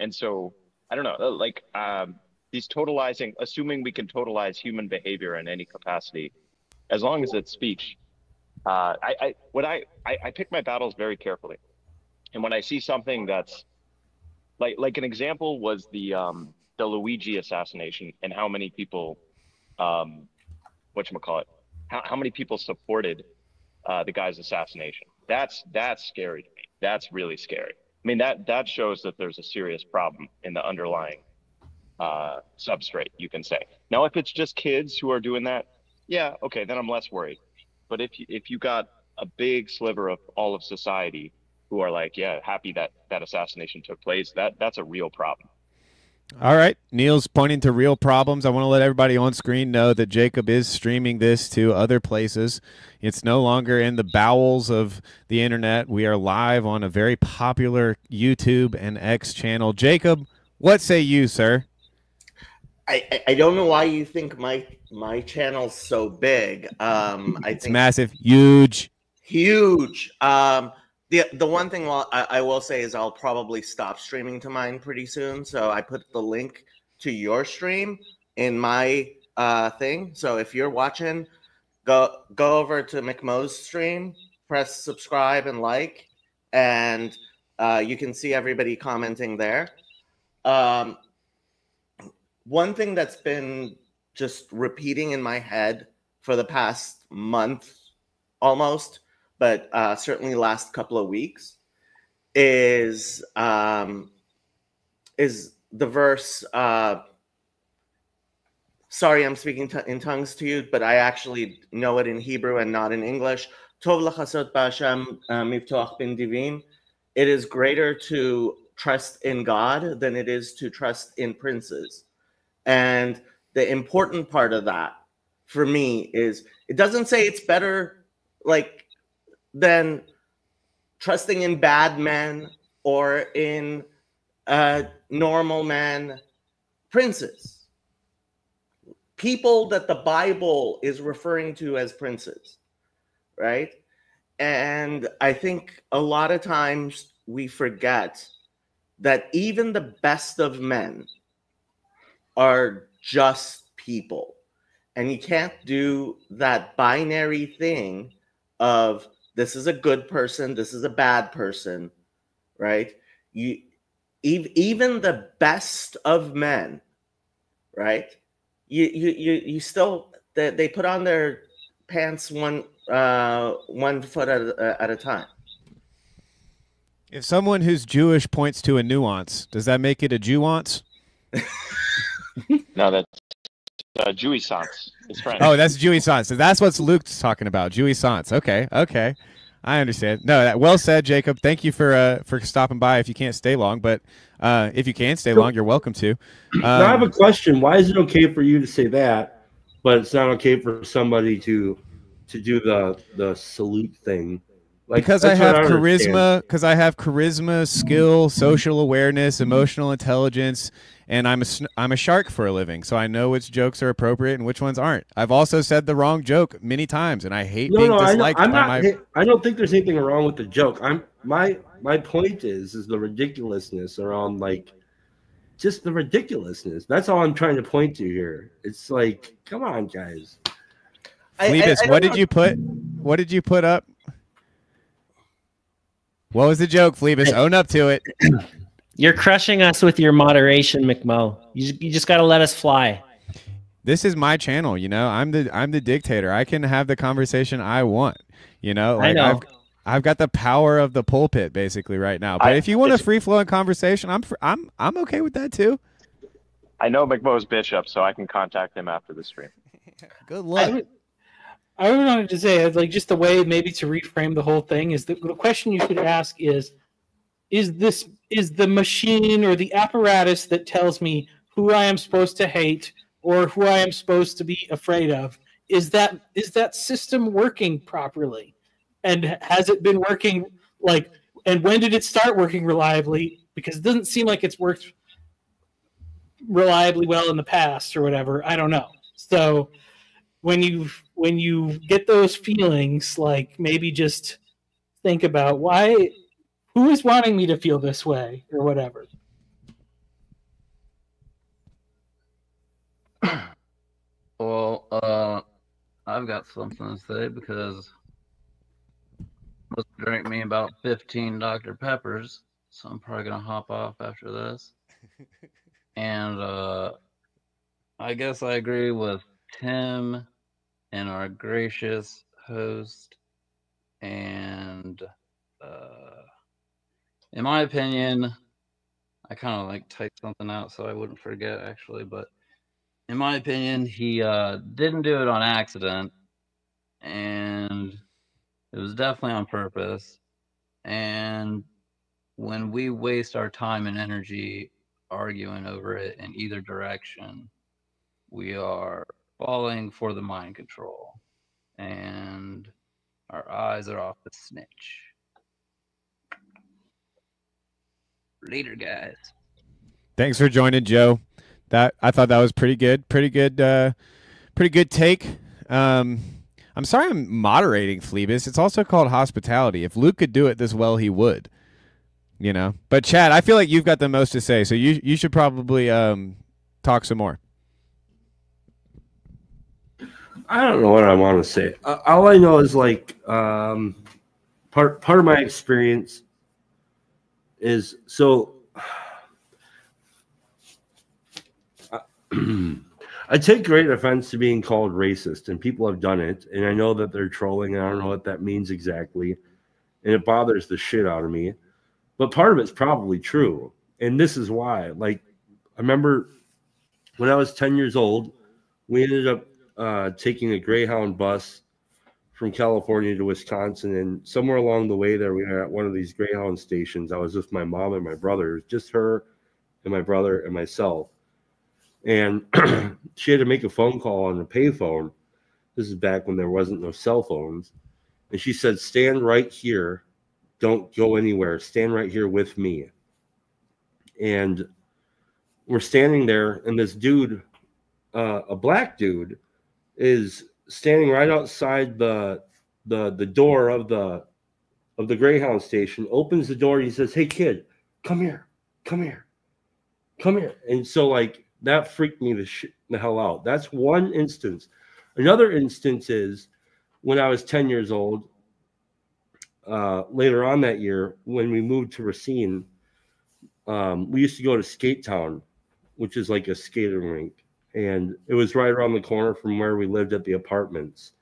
And so I don't know, like these totalizing, assuming we can totalize human behavior in any capacity, as long as it's speech. I pick my battles very carefully, and when I see something that's like an example was the Luigi assassination and how many people whatchamacallit, how many people supported the guy's assassination. That's scary to me. That's really scary. I mean, that shows that there's a serious problem in the underlying substrate, you can say. Now, if it's just kids who are doing that, yeah, okay, then I'm less worried. But if you got a big sliver of all of society who are like, yeah, happy that that assassination took place, that's a real problem. All right. Neil's pointing to real problems. I want to let everybody on screen know that Jacob is streaming this to other places. It's no longer in the bowels of the internet. We are live on a very popular YouTube and X channel. Jacob, what say you, sir? I don't know why you think my channel's so big. It's massive, huge. The one thing I will say is I'll probably stop streaming to mine pretty soon. So I put the link to your stream in my thing. So if you're watching, go over to McMo's stream, press subscribe and like, and you can see everybody commenting there. One thing that's been just repeating in my head for the past month almost, but certainly last couple of weeks, is the verse, sorry, I'm speaking in tongues to you, but I actually know it in Hebrew and not in English. Tov lachasot b'Hashem mivtoach bin divim. It is greater to trust in God than it is to trust in princes. And the important part of that for me is it doesn't say it's better than trusting in bad men or in normal men, princes. People that the Bible is referring to as princes, right? And I think a lot of times we forget that even the best of men are just people. And you can't do that binary thing of this is a good person, this is a bad person, right? Even the best of men, right? You still, they put on their pants one foot at a time. If someone who's Jewish points to a nuance, does that make it a Jewance? No, that's jouissance. It's French. Oh, that's jouissance. So that's what Luke's talking about. Jouissance. Okay. I understand. No, well said, Jacob. Thank you for stopping by. If you can't stay long, but if you can stay long, you're welcome to. Now I have a question. Why is it okay for you to say that, but it's not okay for somebody to do the salute thing? Because I have charisma. Because I have charisma, skill, social awareness, emotional intelligence. And I'm a shark for a living, so I know which jokes are appropriate and which ones aren't. I've also said the wrong joke many times, and I hate being disliked. I don't think there's anything wrong with the joke. My point is the ridiculousness around just the ridiculousness. That's all I'm trying to point to here. It's like, come on, guys. Phoebus, what did you put? What did you put up? What was the joke, Phoebus? Own up to it. You're crushing us with your moderation, McMo. You just got to let us fly. This is my channel, you know. I'm the dictator. I can have the conversation I want, you know. I know. I've got the power of the pulpit basically right now. But if you want a free flowing conversation, I'm okay with that too. I know McMo's bishop, so I can contact him after the stream. Good luck. I wanted to say, just the way maybe to reframe the whole thing is the question you should ask is the machine or the apparatus that tells me who I am supposed to hate or who I am supposed to be afraid of, is that system working properly? And has it been working and when did it start working reliably? Because it doesn't seem like it's worked reliably well in the past or whatever. I don't know. So when you get those feelings, maybe just think about who is wanting me to feel this way or whatever. Well, I've got something to say because I must drink me about 15 Dr. Peppers, so I'm probably gonna hop off after this. And I guess I agree with Tim and our gracious host. And in my opinion, I kind of like typed something out so I wouldn't forget actually, but in my opinion, he didn't do it on accident, and it was definitely on purpose. And when we waste our time and energy arguing over it in either direction, we are falling for the mind control, and our eyes are off the snitch. Later, guys. Thanks for joining, Joe. I thought that was pretty good. Pretty good take. I'm sorry I'm moderating Phlebas. It's also called hospitality. If Luke could do it this well, he would. You know. But Chad, I feel like you've got the most to say, so you should probably talk some more. I don't know what I want to say. All I know is like part of my experience is so I take great offense to being called racist, and people have done it, and I know that they're trolling, and I don't know what that means exactly, and it bothers the shit out of me. But part of it's probably true, and this is why. Like, I remember when I was 10 years old, we ended up taking a Greyhound bus from California to Wisconsin, and somewhere along the way there, we were at one of these Greyhound stations. I was with my mom and my brother. It was just her and my brother and myself. And she had to make a phone call on the payphone. This is back when there wasn't no cell phones. And she said, stand right here. Don't go anywhere. Stand right here with me. And we're standing there, and this dude, a black dude, is standing right outside the door of the Greyhound station, opens the door, and he says, hey, kid, come here. And so, like, that freaked me the hell out. That's one instance. Another instance is when I was 10 years old, later on that year, when we moved to Racine, we used to go to Skate Town, which is like a skating rink. And it was right around the corner from where we lived at the apartments.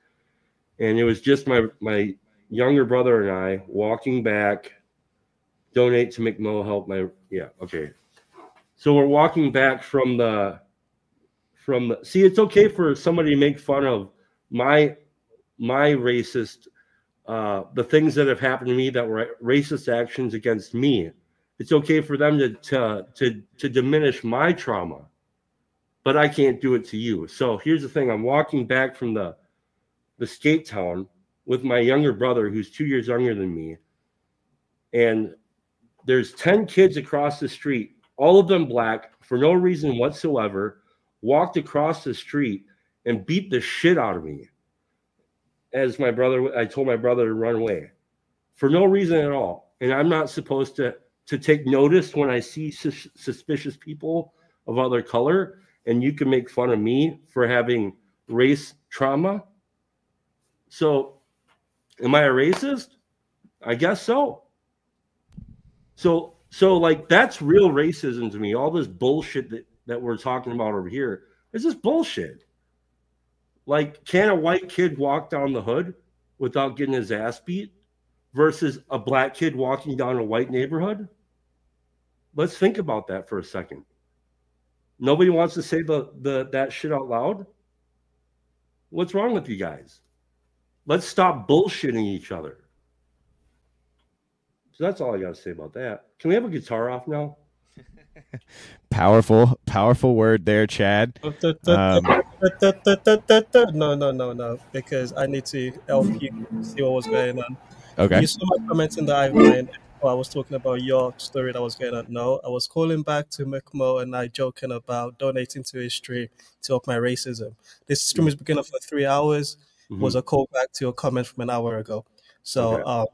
And it was just my younger brother and I walking back, donate to McMo, help my, yeah, okay. So we're walking back from the, see, it's okay for somebody to make fun of my racist, the things that have happened to me that were racist actions against me. It's okay for them to diminish my trauma, but I can't do it to you. So here's the thing. I'm walking back from the skate town with my younger brother, who's 2 years younger than me. And there's 10 kids across the street, all of them black, for no reason whatsoever, walked across the street and beat the shit out of me. As my brother, I told my brother to run away for no reason at all. And I'm not supposed to take notice when I see suspicious people of other color, and you can make fun of me for having race trauma. So am I a racist? I guess so. So like, that's real racism to me. All this bullshit that we're talking about over here is just bullshit. Like, can a white kid walk down the hood without getting his ass beat versus a black kid walking down a white neighborhood? Let's think about that for a second. Nobody wants to say that shit out loud. What's wrong with you guys? Let's stop bullshitting each other. So that's all I got to say about that. Can we have a guitar off now? Powerful word there, Chad. No, because I need to help you see what was going on. Okay. You saw my comments in the Ivan. I was talking about your story that was going on. No, I was calling back to McMo and I joking about donating to his stream to help my racism. This stream is beginning for 3 hours. Was a call back to a comment from an hour ago. So okay.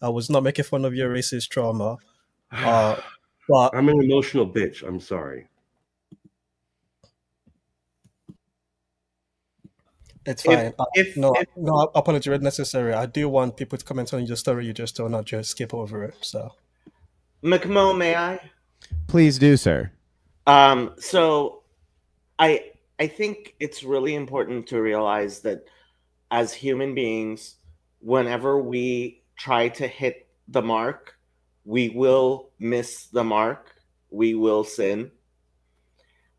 I was not making fun of your racist trauma. But I'm an emotional bitch. I'm sorry. It's fine. if No apology is necessary. I do want people to comment on your story you just told, not just skip over it. So, McMo, may I? Please do, sir. So I think it's really important to realize that as human beings, whenever we try to hit the mark, we will miss the mark. We will sin.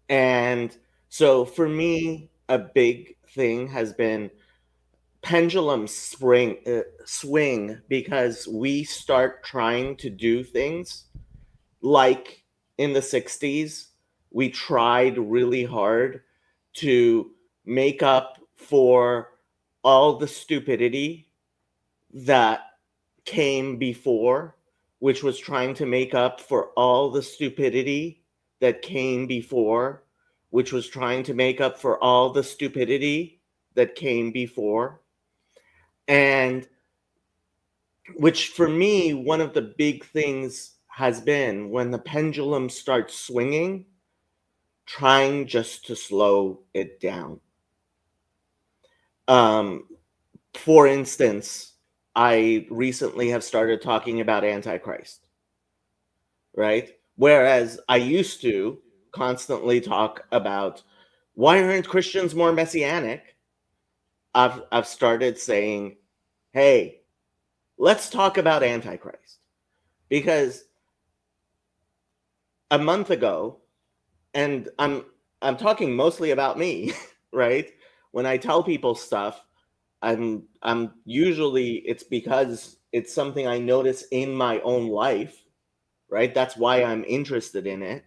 And so for me, a big thing has been pendulum swing, because we start trying to do things like in the 60s, we tried really hard to make up for all the stupidity that came before, which was trying to make up for all the stupidity that came before, which was trying to make up for all the stupidity that came before. And which for me, one of the big things has been when the pendulum starts swinging, trying just to slow it down. For instance, I recently have started talking about Antichrist, right? Whereas I used to constantly talk about why aren't Christians more messianic? I've started saying, hey, let's talk about Antichrist. Because a month ago, and I'm talking mostly about me, right? When I tell people stuff, I'm usually, it's because it's something I notice in my own life, right? That's why I'm interested in it.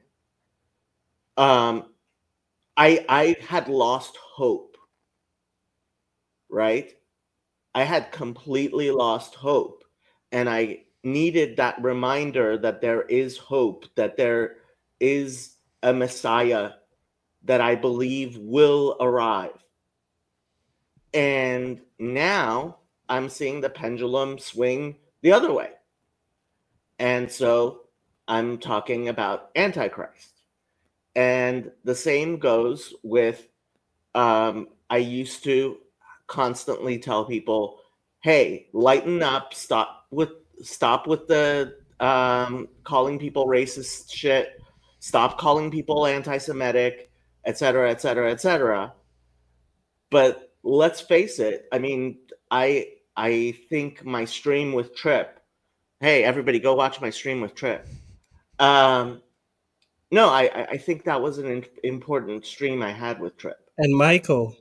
I had lost hope, right? I had completely lost hope, and I needed that reminder that there is hope, that there is a Messiah that I believe will arrive. And now I'm seeing the pendulum swing the other way. And so I'm talking about Antichrist. And the same goes with, I used to constantly tell people, hey, lighten up, stop with the calling people racist shit, stop calling people anti-Semitic, etc., etc., etc. But let's face it, I mean, I think my stream with Trip, hey, everybody go watch my stream with Trip. No, I think that was an important stream I had with Trip. and Michael.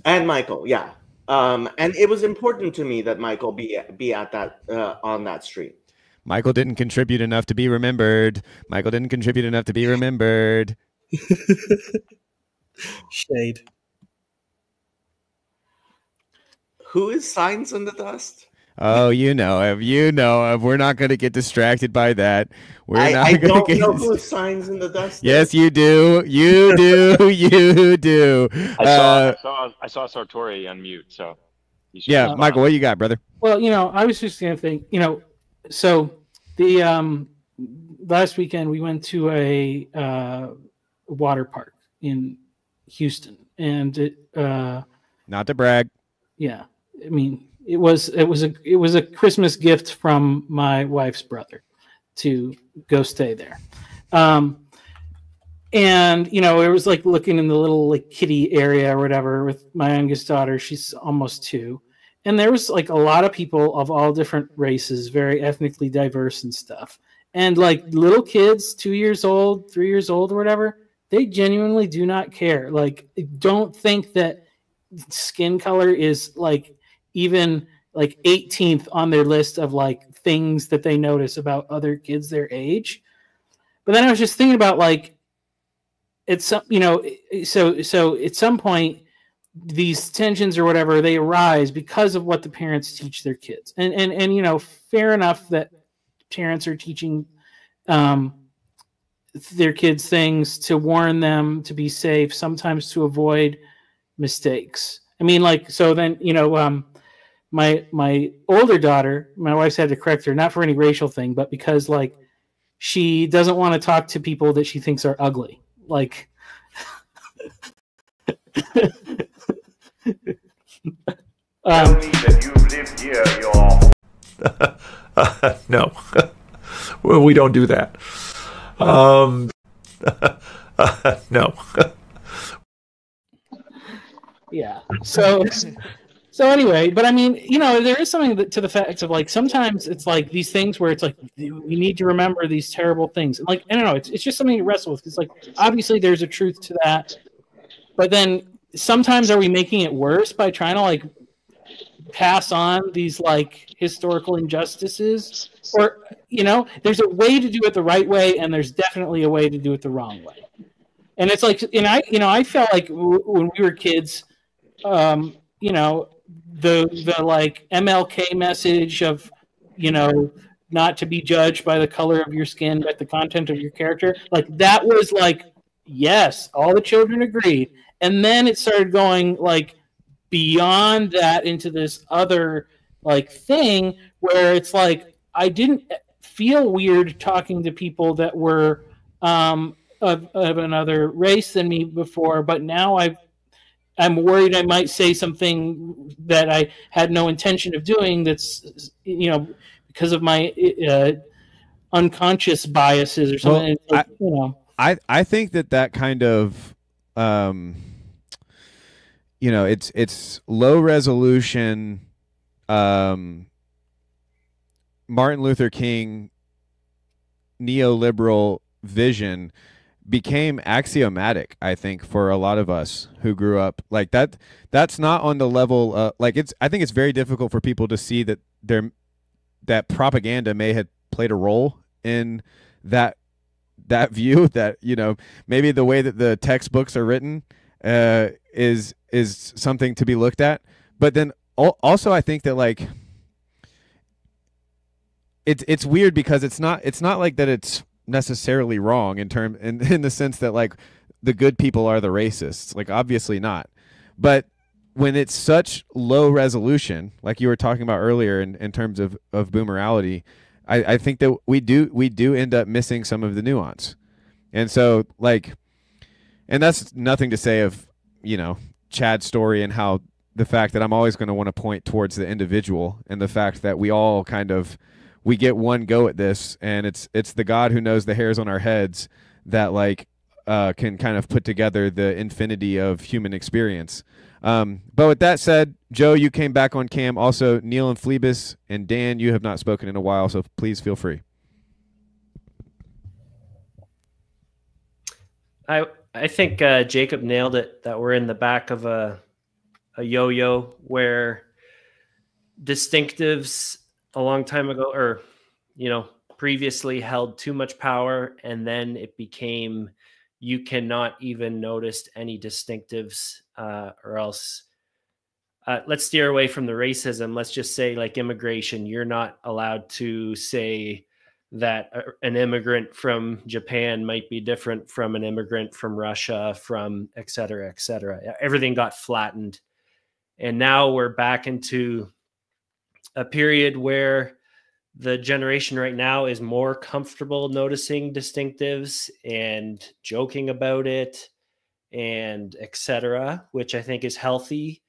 And Michael, yeah. And it was important to me that Michael be at that on that stream. Michael didn't contribute enough to be remembered. Michael didn't contribute enough to be remembered. Shade. Who is Signs in the Dust? Oh, you know him. You know him. We're not going to get distracted by that. I don't know who Signs in the Dust Yes, is. you do. You do. You do. I saw Sartori unmute. So yeah, Michael, what you got, brother? Well, I was just going to think, so the last weekend we went to a water park in Houston, and it, not to brag. Yeah, I mean, it was a Christmas gift from my wife's brother to go stay there. And it was like looking in the little like kiddie area or whatever with my youngest daughter. She's almost 2. And there was like a lot of people of all different races, very ethnically diverse and stuff. And like little kids, 2 years old, 3 years old or whatever, they genuinely do not care. Like, don't think that skin color is like even like 18th on their list of like things that they notice about other kids their age. But then I was just thinking about like, it's so at some point these tensions or whatever, they arise because of what the parents teach their kids. And fair enough that parents are teaching their kids things to warn them to be safe, sometimes to avoid mistakes. I mean, like, so then, my older daughter, my wife's had to correct her, not for any racial thing, but because like she doesn't want to talk to people that she thinks are ugly. Like, No, well, we don't do that. No. Yeah. So anyway, but I mean, you know, there is something to the fact of like sometimes it's like these things where it's like we need to remember these terrible things. And like I don't know, it's just something to wrestle with. It's like obviously there's a truth to that, but then sometimes are we making it worse by trying to like pass on these like historical injustices? Or you know, there's a way to do it the right way, and there's definitely a way to do it the wrong way. And it's like, and I felt like when we were kids. You know, the like MLK message of, you know, not to be judged by the color of your skin, but the content of your character. Like that was like, yes, all the children agreed. And then it started going like beyond that into this other like thing where it's like, I didn't feel weird talking to people that were of another race than me before, but now I'm worried I might say something that I had no intention of doing. That's, you know, because of my unconscious biases or something. Well, like, you know, I think that kind of, you know, it's low resolution, Martin Luther King neoliberal vision became axiomatic, I think, for a lot of us who grew up like that. That's not on the level like I think it's very difficult for people to see that that propaganda may have played a role in that view, that, you know, maybe the way that the textbooks are written is something to be looked at. But then also I think that like it's weird because it's not like that it's necessarily wrong in the sense that like the good people are the racists, like obviously not. But when it's such low resolution, like you were talking about earlier in terms of boomerality, I think that we do end up missing some of the nuance. And so like, and that's nothing to say of, you know, Chad's story and how the fact that I'm always going to want to point towards the individual and the fact that we all kind of, we get one go at this, and it's the God who knows the hairs on our heads that like can kind of put together the infinity of human experience. But with that said, Joe, you came back on cam. Also, Neil and Phlebas and Dan, you have not spoken in a while, so please feel free. I think Jacob nailed it, that we're in the back of a yo-yo where distinctives a long time ago, or, you know, previously held too much power, and then it became you cannot even notice any distinctives or else let's steer away from the racism. Let's just say like immigration. You're not allowed to say that an immigrant from Japan might be different from an immigrant from Russia, from et cetera, et cetera. Everything got flattened. And now we're back into a period where the generation right now is more comfortable noticing distinctives and joking about it and etc., which I think is healthy.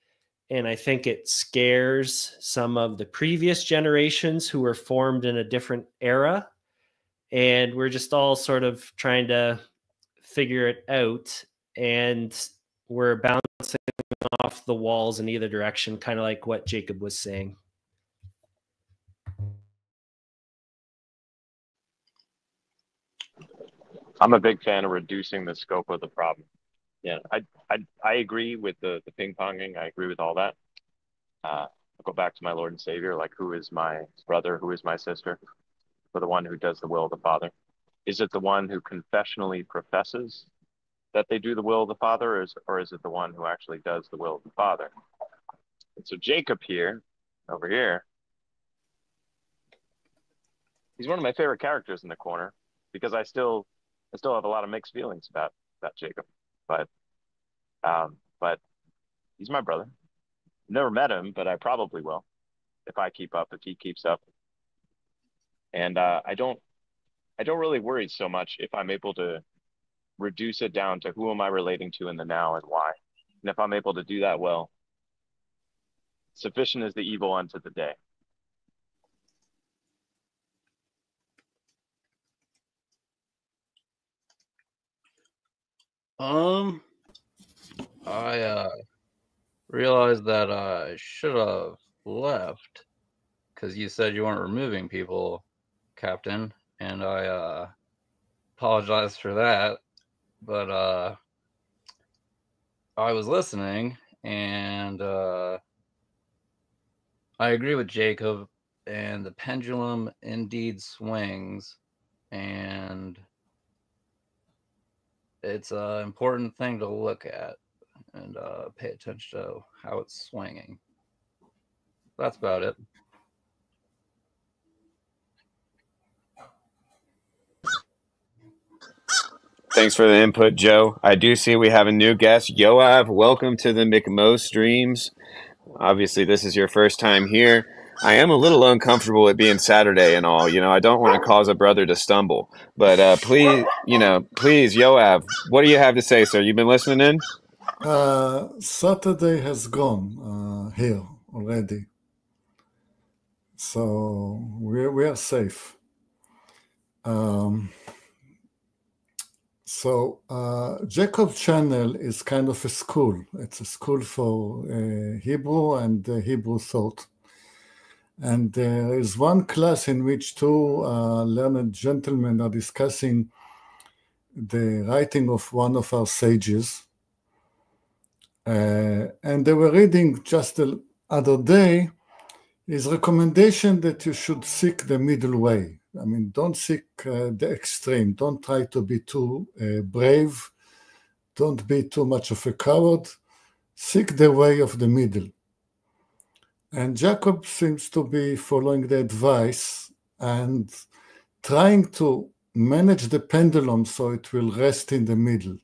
And I think it scares some of the previous generations who were formed in a different era. And we're just all sort of trying to figure it out. And we're bouncing off the walls in either direction, kind of like what Jacob was saying. I'm a big fan of reducing the scope of the problem. Yeah, I agree with the ping ponging. I agree with all that. I'll go back to my Lord and Savior, like, who is my brother, who is my sister, for the one who does the will of the Father? Is it the one who confessionally professes that they do the will of the Father, or is it the one who actually does the will of the Father? And so Jacob here, over here, he's one of my favorite characters in the corner, because I still have a lot of mixed feelings about Jacob, but he's my brother. Never met him, but I probably will if he keeps up. And I don't really worry so much if I'm able to reduce it down to who am I relating to in the now and why. And if I'm able to do that well, sufficient is the evil unto the day. I realized that I should have left because you said you weren't removing people, Captain, and I apologize for that. But I was listening, and I agree with Jacob, and the pendulum indeed swings, and it's an important thing to look at and pay attention to how it's swinging. That's about it. Thanks for the input, Joe. I do see we have a new guest. Yoav, welcome to the McMo streams. Obviously, this is your first time here. I am a little uncomfortable with being Saturday and all. I don't want to cause a brother to stumble. But please, please, Yoav, what do you have to say, sir? You've been listening in? Saturday has gone here already. So we are safe. Jacob Channel is kind of a school. It's a school for Hebrew and Hebrew thought. And there is one class in which two learned gentlemen are discussing the writing of one of our sages. And they were reading just the other day his recommendation that you should seek the middle way. I mean, don't seek the extreme. Don't try to be too brave. Don't be too much of a coward. Seek the way of the middle. And Jacob seems to be following the advice and trying to manage the pendulum so it will rest in the middle.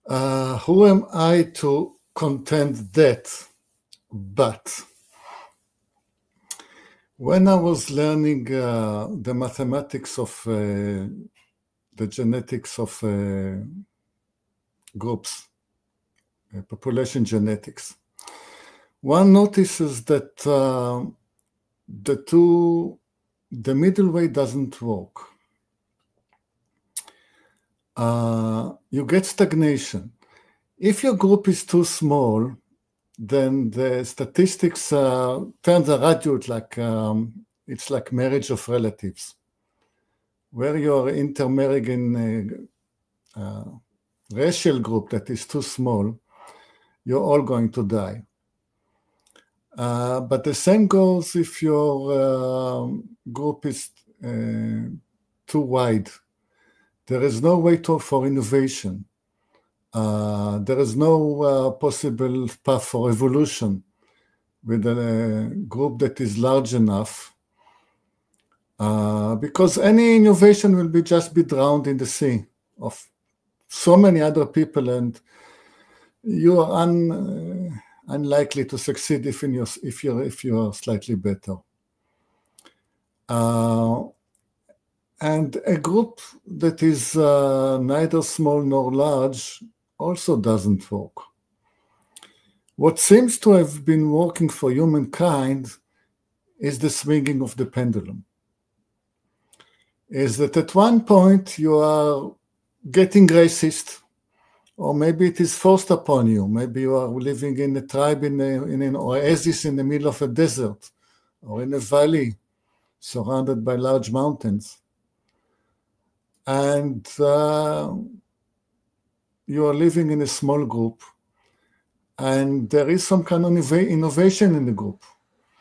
Who am I to contend that? But when I was learning the mathematics of the genetics of groups, population genetics, one notices that the middle way doesn't work. You get stagnation. If your group is too small, then the statistics turns around like it's like marriage of relatives, where you're intermarrying in a racial group that is too small, you're all going to die. But the same goes if your group is too wide. There is no way for innovation. There is no possible path for evolution with a group that is large enough, because any innovation will just be drowned in the sea of so many other people, and you are unlikely to succeed if you are slightly better. And a group that is neither small nor large also doesn't work. What seems to have been working for humankind is the swinging of the pendulum. Is that at one point you are getting racist, or maybe it is forced upon you. Maybe you are living in a tribe in an oasis in the middle of a desert, or in a valley surrounded by large mountains. And you are living in a small group, and there is some kind of innovation in the group.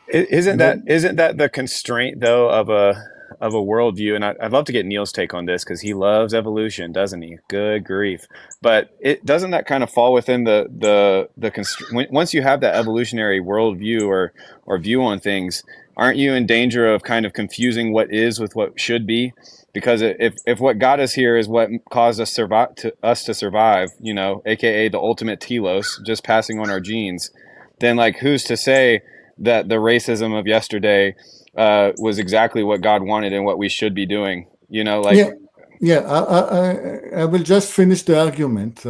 Isn't that the constraint though of a worldview? And I'd love to get Neil's take on this because he loves evolution, doesn't he? Good grief! But doesn't that kind of fall within the constraint? Once you have that evolutionary worldview or view on things, aren't you in danger of kind of confusing what is with what should be? Because if what got us here is what caused us to survive, aka the ultimate telos, just passing on our genes, then like who's to say that the racism of yesterday was exactly what God wanted and what we should be doing? I will just finish the argument.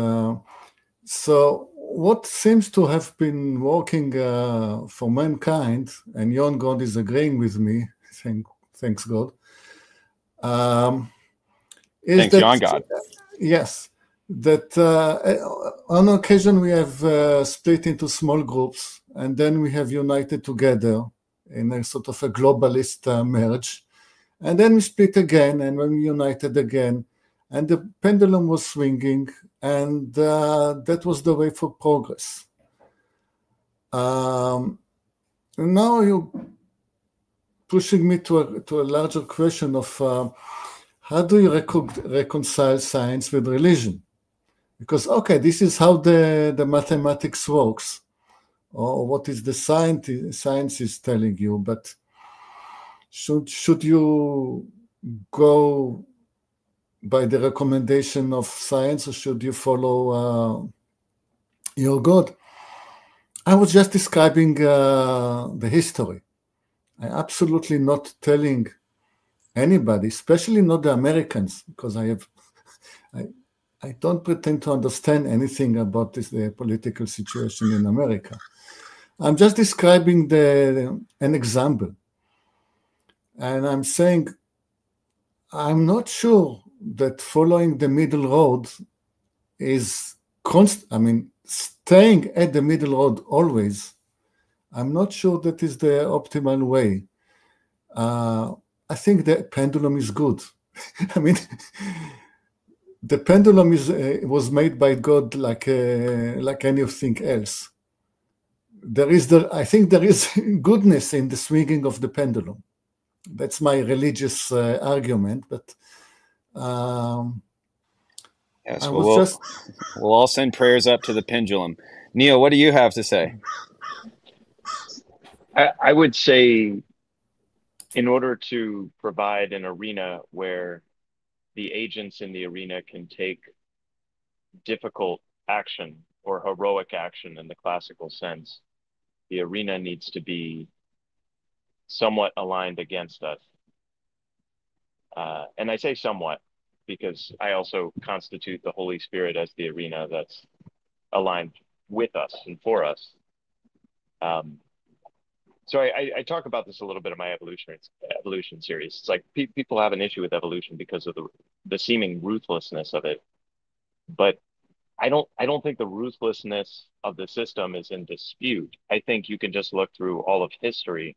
So what seems to have been working for mankind, and Yon God is agreeing with me, thanks God, is Thanks, that, Yon God. yes, that on occasion we have split into small groups, and then we have united together in a sort of a globalist merge, and then we split again, and when we united again, and the pendulum was swinging, and that was the way for progress. Now you're pushing me to a larger question of how do you reconcile science with religion? Because, okay, this is how the mathematics works, or what is the science is telling you, but should you go by the recommendation of science, or should you follow your God? I was just describing the history. I'm absolutely not telling anybody, especially not the Americans, because I don't pretend to understand anything about the political situation in America. I'm just describing an example. And I'm saying, I'm not sure that following the middle road is staying at the middle road always. I'm not sure that is the optimal way. I think the pendulum is good. I mean, the pendulum was made by God like anything else. I think there is goodness in the swinging of the pendulum. That's my religious argument, but yes, we'll all send prayers up to the pendulum. Neil, what do you have to say? I would say, in order to provide an arena where the agents in the arena can take difficult action or heroic action in the classical sense, the arena needs to be somewhat aligned against us. And I say somewhat because I also constitute the Holy Spirit as the arena that's aligned with us and for us. So I talk about this a little bit in my evolution series. It's like people have an issue with evolution because of the seeming ruthlessness of it. But I don't think the ruthlessness of the system is in dispute. I think you can just look through all of history.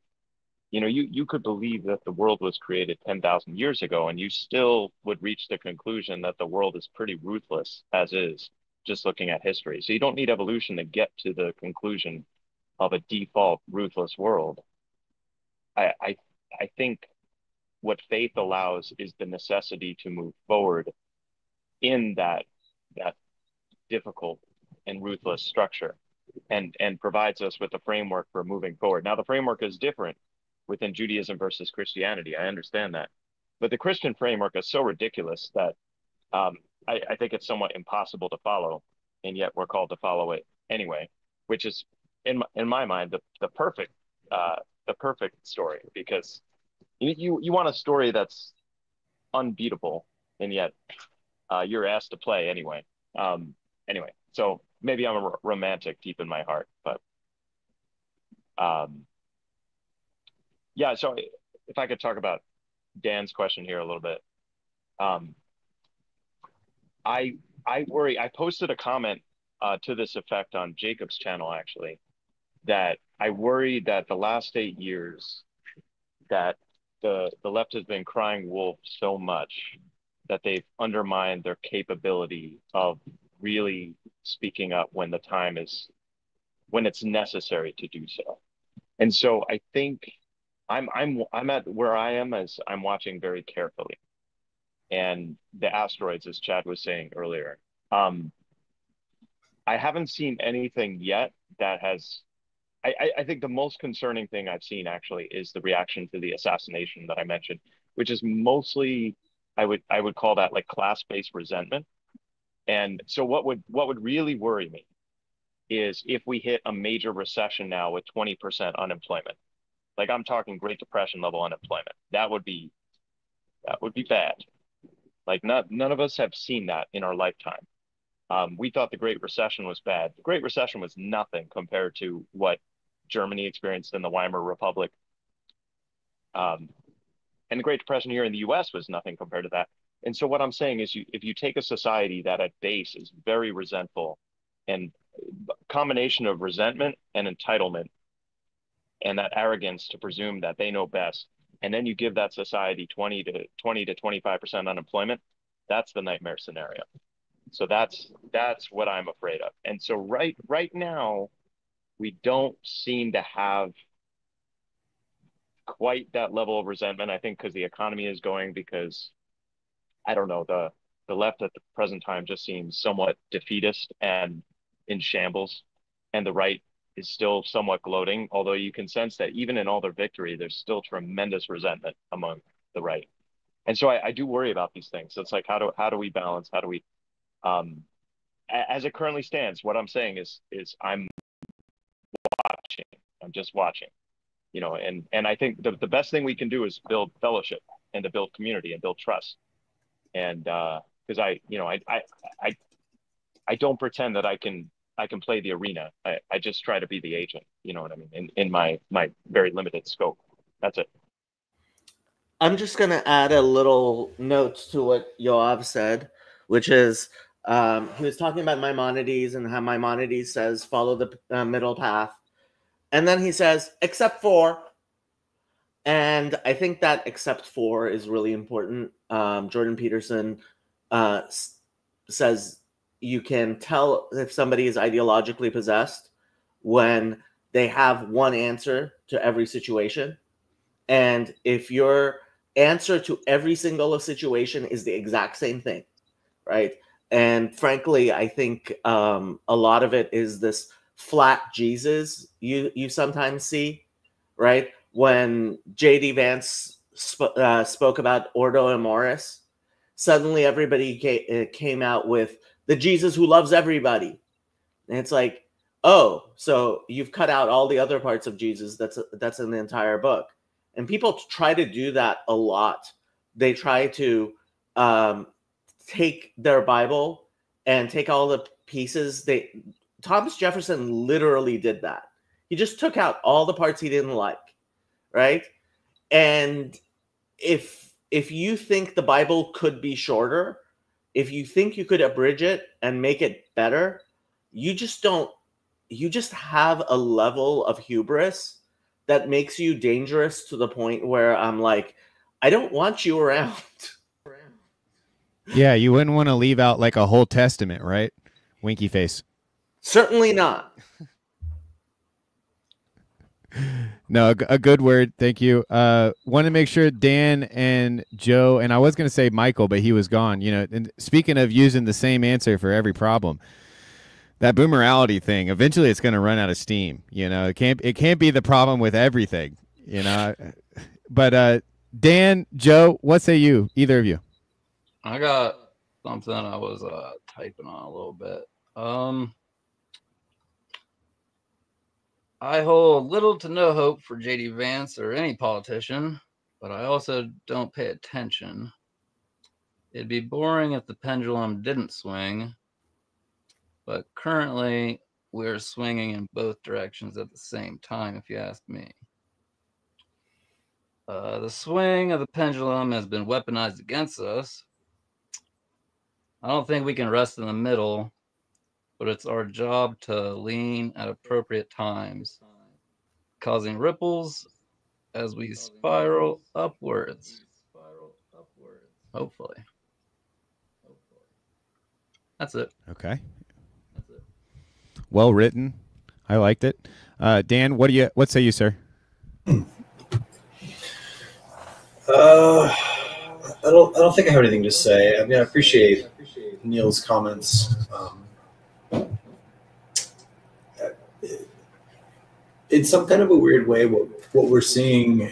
You know, you could believe that the world was created 10,000 years ago, and you still would reach the conclusion that the world is pretty ruthless as is, just looking at history. So you don't need evolution to get to the conclusion of a default ruthless world. I think what faith allows is the necessity to move forward in that difficult and ruthless structure, and provides us with a framework for moving forward. Now, the framework is different within Judaism versus Christianity. I understand that. But the Christian framework is so ridiculous that I think it's somewhat impossible to follow, and yet we're called to follow it anyway, which is, in my mind, the perfect story, because you want a story that's unbeatable, and yet you're asked to play anyway. Anyway, so maybe I'm a romantic deep in my heart, but yeah. So if I could talk about Dan's question here a little bit, I worry. I posted a comment to this effect on Jacob's channel, actually, that I worry that the last 8 years that the left has been crying wolf so much that they've undermined their capability of really speaking up when it's necessary to do so. And so I think I'm at where I am as I'm watching very carefully. And the asteroids, as Chad was saying earlier, I haven't seen anything yet that has. I think the most concerning thing I've seen actually is the reaction to the assassination that I mentioned, which is mostly I would call that like class-based resentment. And so what would really worry me is if we hit a major recession now with 20% unemployment. Like, I'm talking Great Depression level unemployment. That would be bad. Like, none of us have seen that in our lifetime. We thought the Great Recession was bad. The Great Recession was nothing compared to what Germany experienced in the Weimar Republic. And the Great Depression here in the US was nothing compared to that. And so what I'm saying is if you take a society that at base is very resentful, and combination of resentment and entitlement and that arrogance to presume that they know best, and then you give that society 20 to 25% unemployment, that's the nightmare scenario. So that's what I'm afraid of. And so right now, we don't seem to have quite that level of resentment. I think because the economy is going, because I don't know, the left at the present time just seems somewhat defeatist and in shambles, and the right is still somewhat gloating, although you can sense that even in all their victory, there's still tremendous resentment among the right. And so I do worry about these things. So it's like, how do we balance? How do we, as it currently stands, what I'm saying is I'm watching. I'm just watching, you know, and I think the best thing we can do is build fellowship and to build community and build trust. And because I don't pretend that I can play the arena. I just try to be the agent, you know what I mean, in my very limited scope. That's it. I'm just going to add a little note to what Yoav said, which is he was talking about Maimonides and how Maimonides says, follow the middle path. And then he says, except for. And I think that except for is really important. Jordan Peterson says you can tell if somebody is ideologically possessed when they have one answer to every situation. And if your answer to every single situation is the exact same thing, right? And frankly, I think a lot of it is this flat Jesus you sometimes see, right? When J.D. Vance spoke about Ordo Amoris, suddenly everybody came out with the Jesus who loves everybody. And it's like, oh, so you've cut out all the other parts of Jesus that's in the entire book. And people try to do that a lot. They try to take their Bible and take all the pieces. Thomas Jefferson literally did that. He just took out all the parts he didn't like, right? And if you think the Bible could be shorter, if you think you could abridge it and make it better, you just have a level of hubris that makes you dangerous to the point where I'm like, I don't want you around. Yeah, you wouldn't want to leave out like a whole testament, right? Winky face. Certainly not. No, a good word. Thank you. Want to make sure Dan and Joe, and I was going to say Michael, but he was gone. You know, and speaking of using the same answer for every problem, that boomerality thing, eventually it's going to run out of steam. You know, it can't be the problem with everything, you know. But Dan, Joe, what say you, either of you? I got something I was typing on a little bit. I hold little to no hope for J.D. Vance or any politician, but I also don't pay attention. It'd be boring if the pendulum didn't swing, but currently we're swinging in both directions at the same time, if you ask me. The swing of the pendulum has been weaponized against us. I don't think we can rest in the middle, but it's our job to lean at appropriate times, causing ripples as we spiral upwards. Hopefully. That's it. Okay. Well written. I liked it. Dan, what say you, sir? I don't think I have anything to say. I mean, I appreciate Neil's comments. In some kind of a weird way, what we're seeing,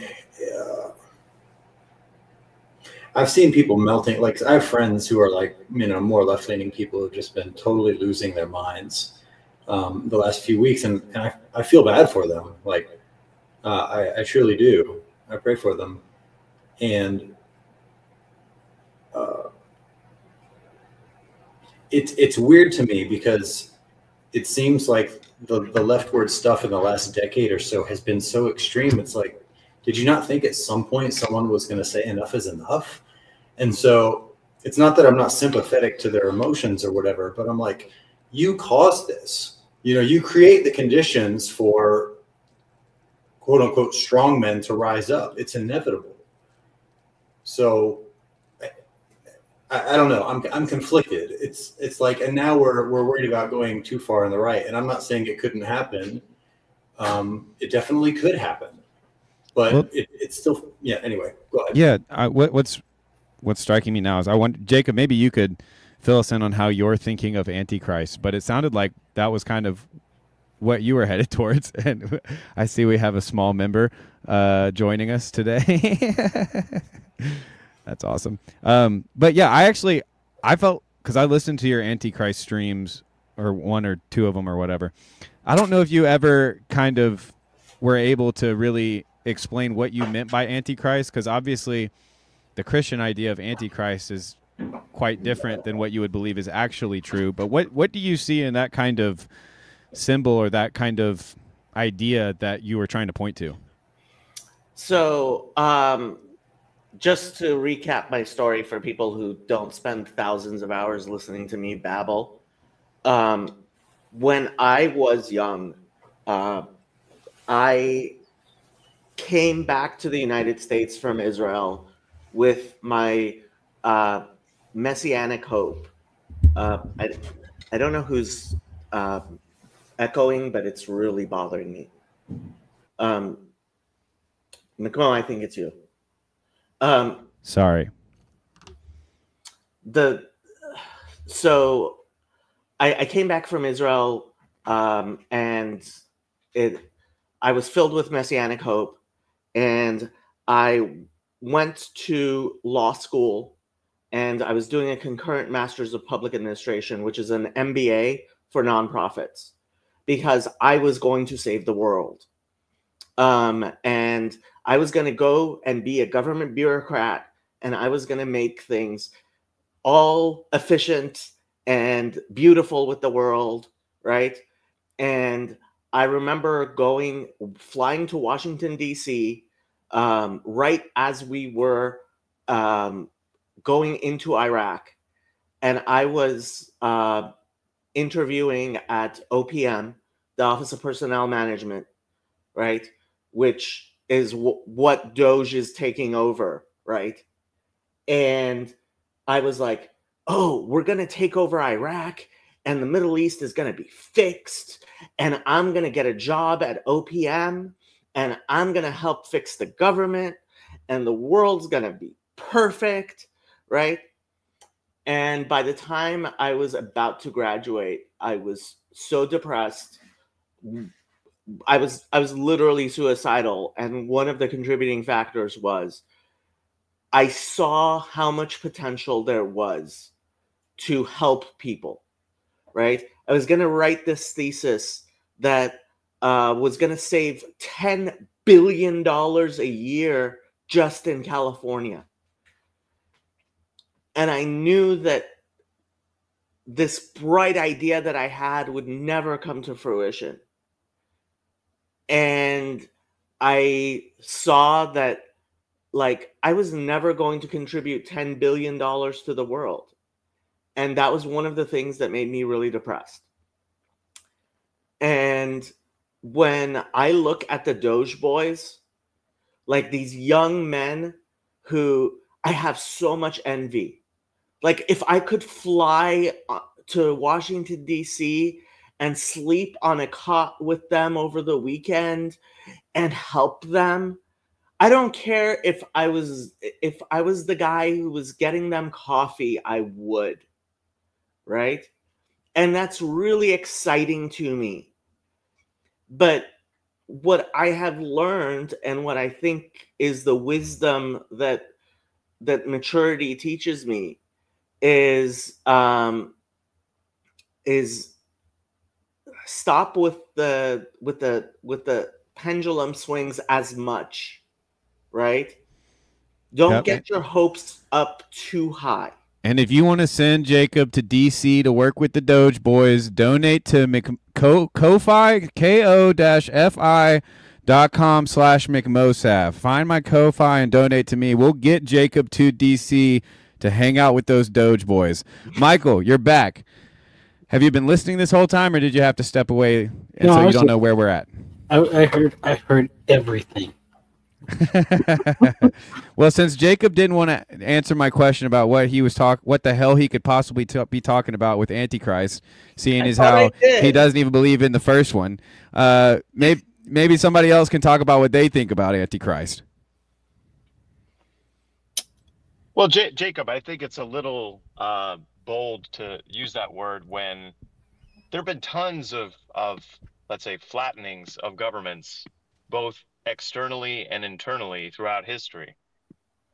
I've seen people melting. Like, I have friends who are like, you know, more left-leaning people who've just been totally losing their minds the last few weeks, and I feel bad for them. Like, I truly do. I pray for them, and it's weird to me because it seems like the leftward stuff in the last decade or so has been so extreme. It's like, did you not think at some point someone was going to say enough is enough? And so it's not that I'm not sympathetic to their emotions or whatever, but I'm like, you caused this. You know, you create the conditions for quote unquote strong men to rise up. It's inevitable. So I don't know. I'm conflicted. It's like, and now we're worried about going too far on the right. And I'm not saying it couldn't happen. It definitely could happen, but Well, it's still, yeah. Anyway, go ahead. Yeah. What's striking me now is I want Jacob. Maybe you could fill us in on how you're thinking of Antichrist. But it sounded like that was kind of what you were headed towards. And I see we have a small member joining us today. That's awesome. But yeah, I felt, because I listened to your Antichrist streams, or one or two of them or whatever. I don't know if you ever kind of were able to really explain what you meant by Antichrist, because obviously the Christian idea of Antichrist is quite different than what you would believe is actually true. But what do you see in that kind of symbol or that kind of idea that you were trying to point to? So, just to recap my story for people who don't spend thousands of hours listening to me babble, when I was young, I came back to the United States from Israel with my messianic hope. I don't know who's echoing, but it's really bothering me. McMo, I think it's you. Sorry. So I came back from Israel, and I was filled with messianic hope, and I went to law school, and I was doing a concurrent Master's of Public Administration, which is an MBA for nonprofits, because I was going to save the world. And I was going to go and be a government bureaucrat, and I was going to make things all efficient and beautiful with the world, right? And I remember flying to Washington, D.C., right as we were going into Iraq. And I was interviewing at OPM, the Office of Personnel Management, right? Which is what Doge is taking over, right? And I was like, oh, we're going to take over Iraq, and the Middle East is going to be fixed, and I'm going to get a job at OPM, and I'm going to help fix the government, and the world's going to be perfect, right? And by the time I was about to graduate, I was so depressed. I was literally suicidal, and one of the contributing factors was I saw how much potential there was to help people, right? I was going to write this thesis that was going to save $10 billion a year just in California. And I knew that this bright idea that I had would never come to fruition. And I saw that, like, I was never going to contribute $10 billion to the world. And that was one of the things that made me really depressed. And when I look at the Doge Boys, like these young men who I have so much envy. Like, if I could fly to Washington, D.C., and sleep on a cot with them over the weekend and help them, I don't care if I was the guy who was getting them coffee, I would, right? And that's really exciting to me. But what I have learned, and what I think is the wisdom that maturity teaches me, is stop with the pendulum swings as much, right? Don't get your hopes up too high. And if you want to send Jacob to DC to work with the Doge Boys, donate to Ko-Fi, ko-fi.com/McMoSav. Find my Ko-Fi and donate to me. We'll get Jacob to DC to hang out with those Doge Boys. Michael, you're back. Have you been listening this whole time, or did you have to step away and so you don't know where we're at? I heard everything. Well, since Jacob didn't want to answer my question about what the hell he could possibly be talking about with Antichrist, seeing as how he doesn't even believe in the first one, maybe somebody else can talk about what they think about Antichrist. Well, Jacob, I think it's a little bold to use that word when there have been tons of let's say flattenings of governments, both externally and internally throughout history.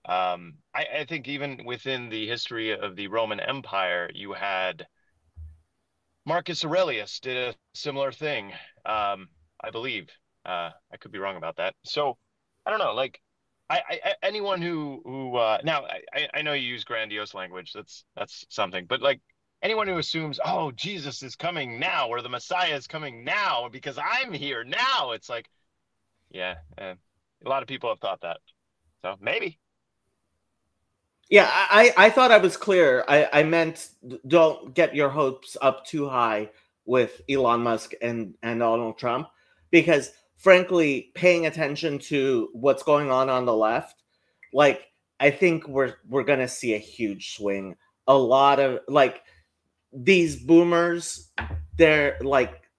I think even within the history of the Roman Empire, you had Marcus Aurelius did a similar thing, I believe. I could be wrong about that. So I don't know, like anyone who now I know you use grandiose language, that's something, but like anyone who assumes, oh, Jesus is coming now, or the Messiah is coming now because I'm here now, it's like, yeah, a lot of people have thought that. So maybe. Yeah, I thought I was clear. I meant don't get your hopes up too high with Elon Musk and Donald Trump, because frankly, paying attention to what's going on the left, like I think we're going to see a huge swing. A lot of like these boomers, they're like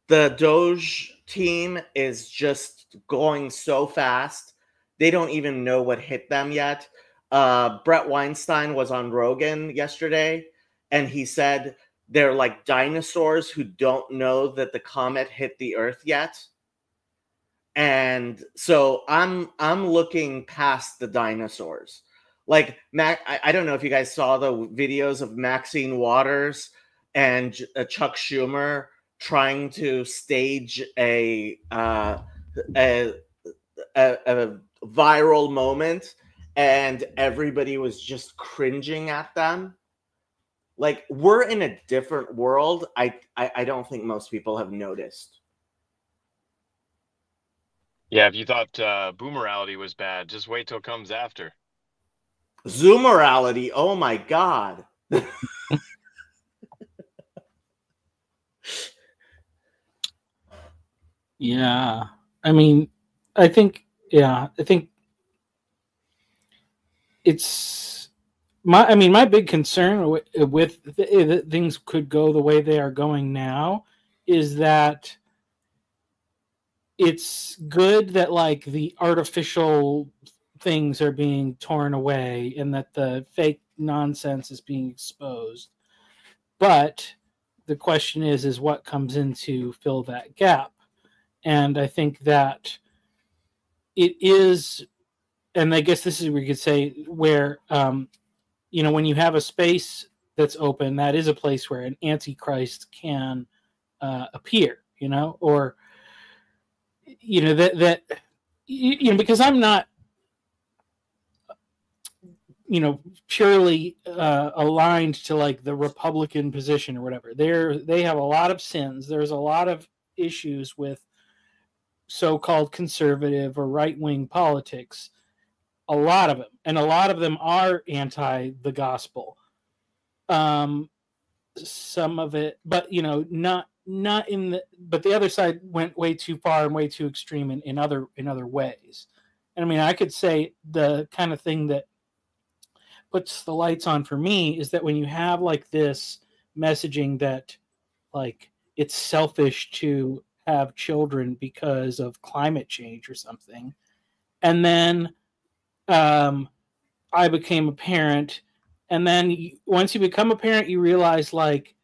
the Doge team is just going so fast. They don't even know what hit them yet. Brett Weinstein was on Rogan yesterday, and he said they're like dinosaurs who don't know that the comet hit the Earth yet. And so I'm looking past the dinosaurs. Like I don't know if you guys saw the videos of Maxine Waters and Chuck Schumer trying to stage a viral moment, and everybody was just cringing at them. Like, we're in a different world. I don't think most people have noticed. Yeah, if you thought boomerality was bad, just wait till it comes after. Zoomerality, oh my God. Yeah. I mean, I think it's my big concern with things could go the way they are going now is that it's good that like the artificial things are being torn away and that the fake nonsense is being exposed. But the question is what comes in to fill that gap? And I think that it is, and I guess this is where you could say where, when you have a space that's open, that is a place where an antichrist can appear, or, because I'm not, purely aligned to like the Republican position or whatever. They have a lot of sins. There's a lot of issues with so-called conservative or right-wing politics, a lot of them, and a lot of them are anti the gospel. Some of it, but not in the, but the other side went way too far and way too extreme in other ways. And I mean, I could say the kind of thing that puts the lights on for me is that when you have like this messaging that like it's selfish to have children because of climate change or something, and then I became a parent, and then once you become a parent you realize like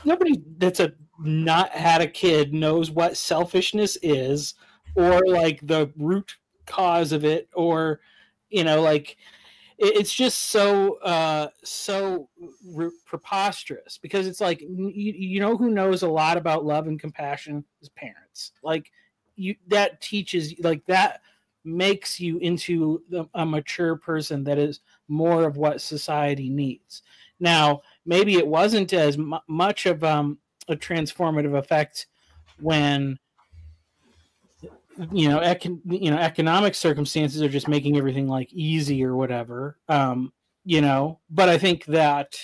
nobody that's not had a kid knows what selfishness is, or like the root cause of it, or like it's just so preposterous, because it's like who knows a lot about love and compassion is parents. Like that teaches, like that makes you into a mature person that is more of what society needs. Now, maybe it wasn't as much of a transformative effect when economic circumstances are just making everything like easy or whatever. But I think that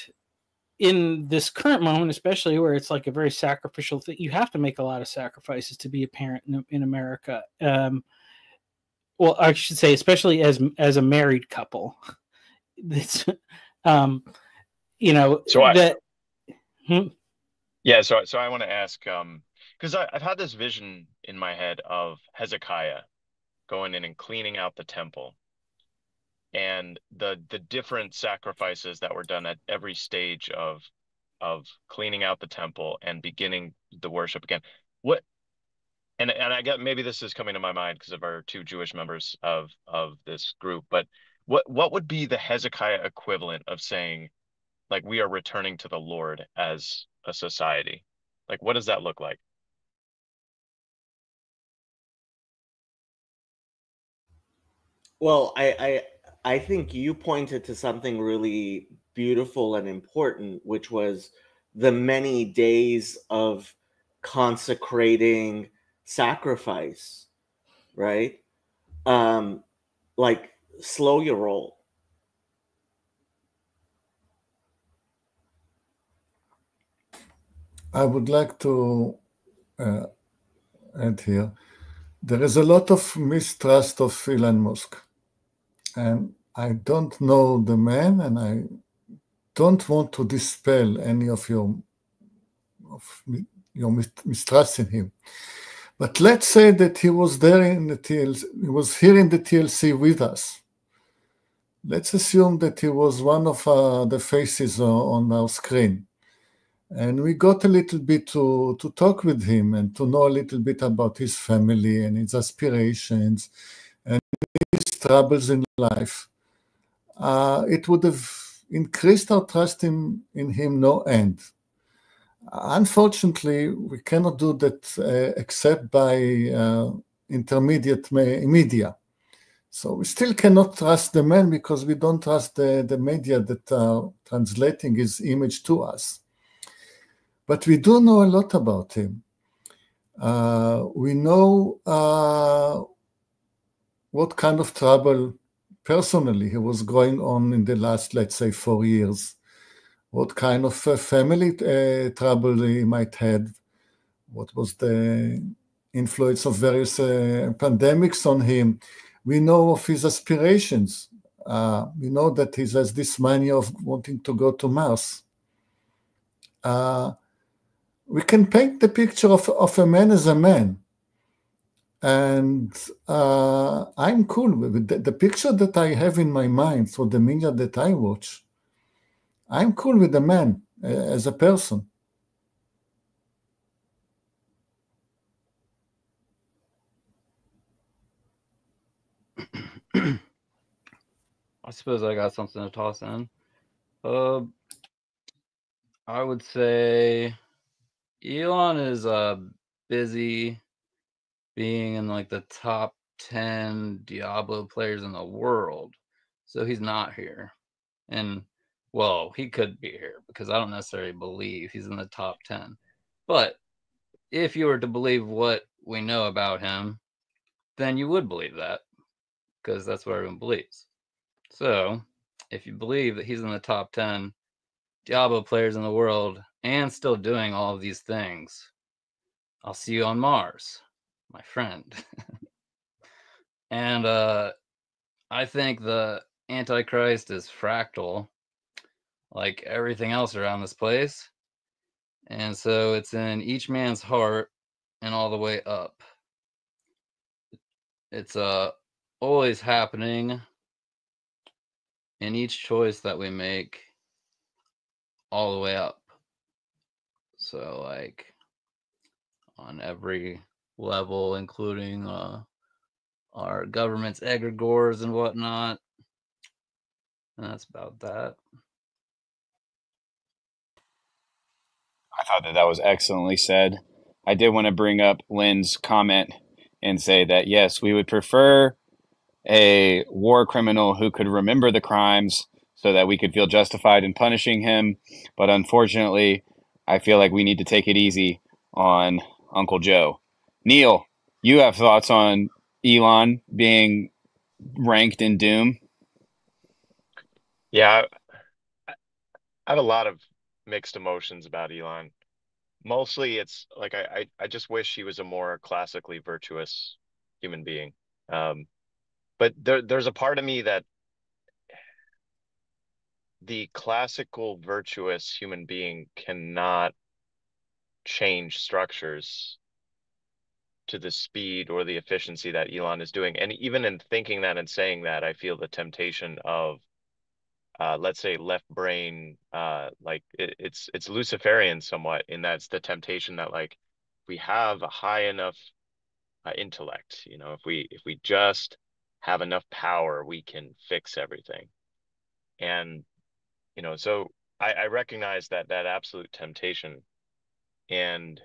in this current moment, especially where it's like a very sacrificial thing, you have to make a lot of sacrifices to be a parent in America. Well, I should say, especially as a married couple. It's, So that. Yeah, so I want to ask, because I've had this vision in my head of Hezekiah going in and cleaning out the temple, and the different sacrifices that were done at every stage of cleaning out the temple and beginning the worship again. And I get, maybe this is coming to my mind because of our two Jewish members of this group, but what would be the Hezekiah equivalent of saying, like, we are returning to the Lord as a society? Like, what does that look like? Well, I think you pointed to something really beautiful and important, which was the many days of consecrating sacrifice, right? Like, slow your roll. I would like to add here. There is a lot of mistrust of Elon Musk, and I don't know the man, and I don't want to dispel any of your mistrust in him. But let's say that he was there in the TLC, he was here in the TLC with us. Let's assume that he was one of the faces on our screen. And we got a little bit to talk with him and to know a little bit about his family and his aspirations and his troubles in life. It would have increased our trust in him no end. Unfortunately, we cannot do that except by intermediate media. So we still cannot trust the man because we don't trust the media that are translating his image to us. But we do know a lot about him. We know what kind of trouble personally he was going on in the last, let's say, 4 years. What kind of family trouble he might have. What was the influence of various pandemics on him. We know of his aspirations. We know that he has this mania of wanting to go to Mars. We can paint the picture of a man as a man. And I'm cool with the picture that I have in my mind for the media that I watch. I'm cool with the man as a person. I suppose I got something to toss in. I would say Elon is busy being in like the top 10 Diablo players in the world. So he's not here. And well, he could be here because I don't necessarily believe he's in the top 10. But if you were to believe what we know about him, then you would believe that because that's what everyone believes. So if you believe that he's in the top 10 Diablo players in the world and still doing all of these things, I'll see you on Mars, my friend. And I think the Antichrist is fractal, like everything else around this place. And so it's in each man's heart and all the way up. It's always happening in each choice that we make all the way up. So like on every level, including our government's egregores and whatnot. And that's about that. I thought that was excellently said. I did want to bring up Lynn's comment and say that, yes, we would prefer a war criminal who could remember the crimes so that we could feel justified in punishing him. But unfortunately, I feel like we need to take it easy on Uncle Joe. Neil, you have thoughts on Elon being ranked in doom? Yeah, I have a lot of mixed emotions about Elon. Mostly it's like I just wish he was a more classically virtuous human being. Um, but there's a part of me that the classical virtuous human being cannot change structures to the speed or the efficiency that Elon is doing. And even in thinking that and saying that, I feel the temptation of let's say left brain, like it's Luciferian somewhat, in that's the temptation that like we have a high enough intellect, if we just have enough power, we can fix everything. And so I recognize that absolute temptation. And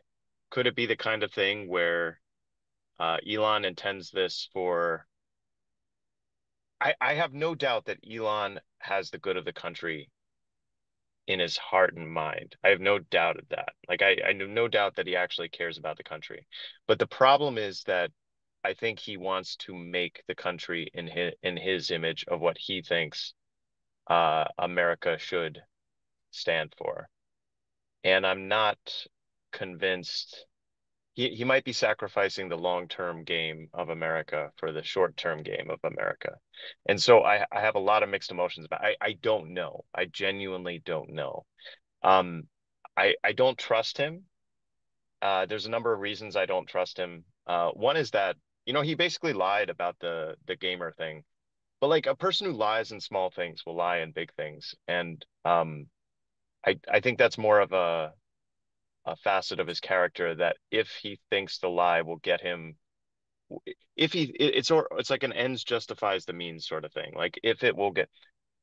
could it be the kind of thing where Elon intends this for? I have no doubt that Elon has the good of the country in his heart and mind. I have no doubt of that. Like I have no doubt that he actually cares about the country. But the problem is that I think he wants to make the country in his image of what he thinks America should stand for. And I'm not convinced he might be sacrificing the long-term game of America for the short-term game of America. And so I have a lot of mixed emotions about I don't know. I genuinely don't know. Um, I don't trust him. There's a number of reasons I don't trust him. One is that, he basically lied about the gamer thing. But like a person who lies in small things will lie in big things. And I think that's more of a facet of his character, that if he thinks the lie will get him, if he it's like an ends justifies the means sort of thing. Like if it will get,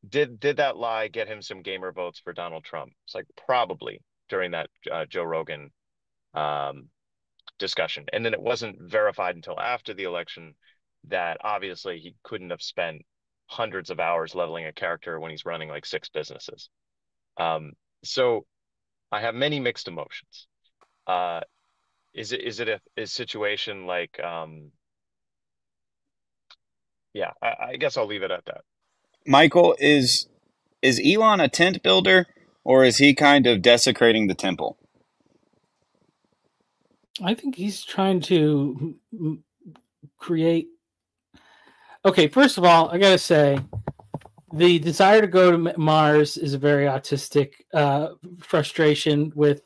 did that lie get him some gamer votes for Donald Trump? It's like probably during that Joe Rogan um, discussion. And then it wasn't verified until after the election that obviously he couldn't have spent hundreds of hours leveling a character when he's running like 6 businesses. So I have many mixed emotions. Uh, is it a situation like yeah, I guess I'll leave it at that. Michael, is Elon a tent builder, or is he kind of desecrating the temple? I think he's trying to create. Okay, first of all, I gotta say, the desire to go to Mars is a very autistic frustration with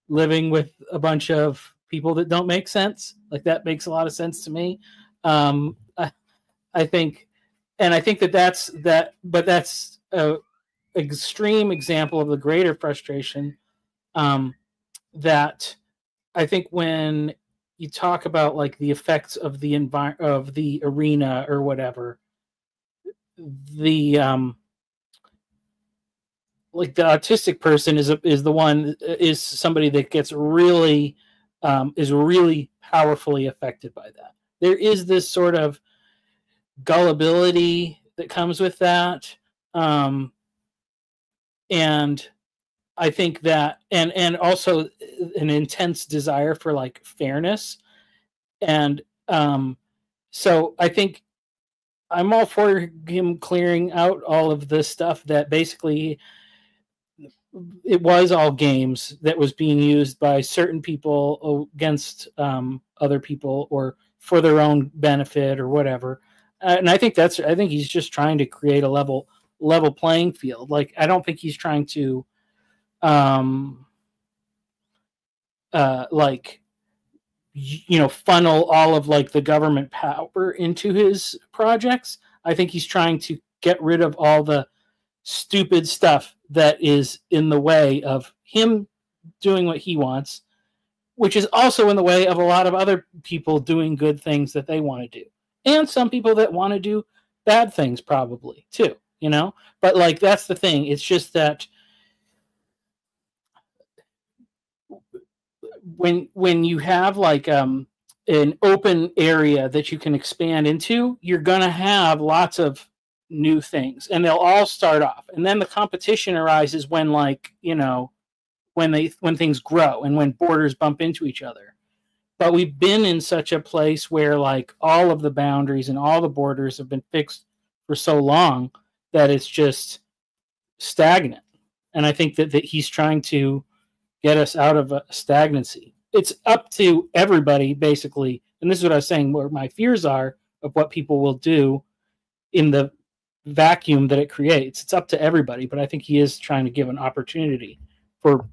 living with a bunch of people that don't make sense. Like that makes a lot of sense to me. I think, and I think that's but that's a extreme example of the greater frustration that I think when you talk about like the effects of the of the arena or whatever, the like the autistic person is somebody that gets really is really powerfully affected by that. There is this sort of gullibility that comes with that, and I think that and also an intense desire for like fairness, and so I think I'm all for him clearing out all of this stuff that basically it was all games that was being used by certain people against other people or for their own benefit or whatever. And I think he's just trying to create a level playing field. Like I don't think he's trying to like funnel all of like the government power into his projects. I think he's trying to get rid of all the stupid stuff that is in the way of him doing what he wants, which is also in the way of a lot of other people doing good things that they want to do. And some people that want to do bad things probably too, But like that's the thing. It's just that when you have like an open area that you can expand into, you're going to have lots of new things, and they'll all start off. And then the competition arises when, like, you know, when things grow and when borders bump into each other. But we've been in such a place where, like, all of the boundaries and all the borders have been fixed for so long that it's just stagnant. And I think that he's trying to get us out of stagnancy. It's up to everybody, basically. And this is what I was saying, where my fears are of what people will do in the vacuum that it creates. It's up to everybody, but I think he is trying to give an opportunity for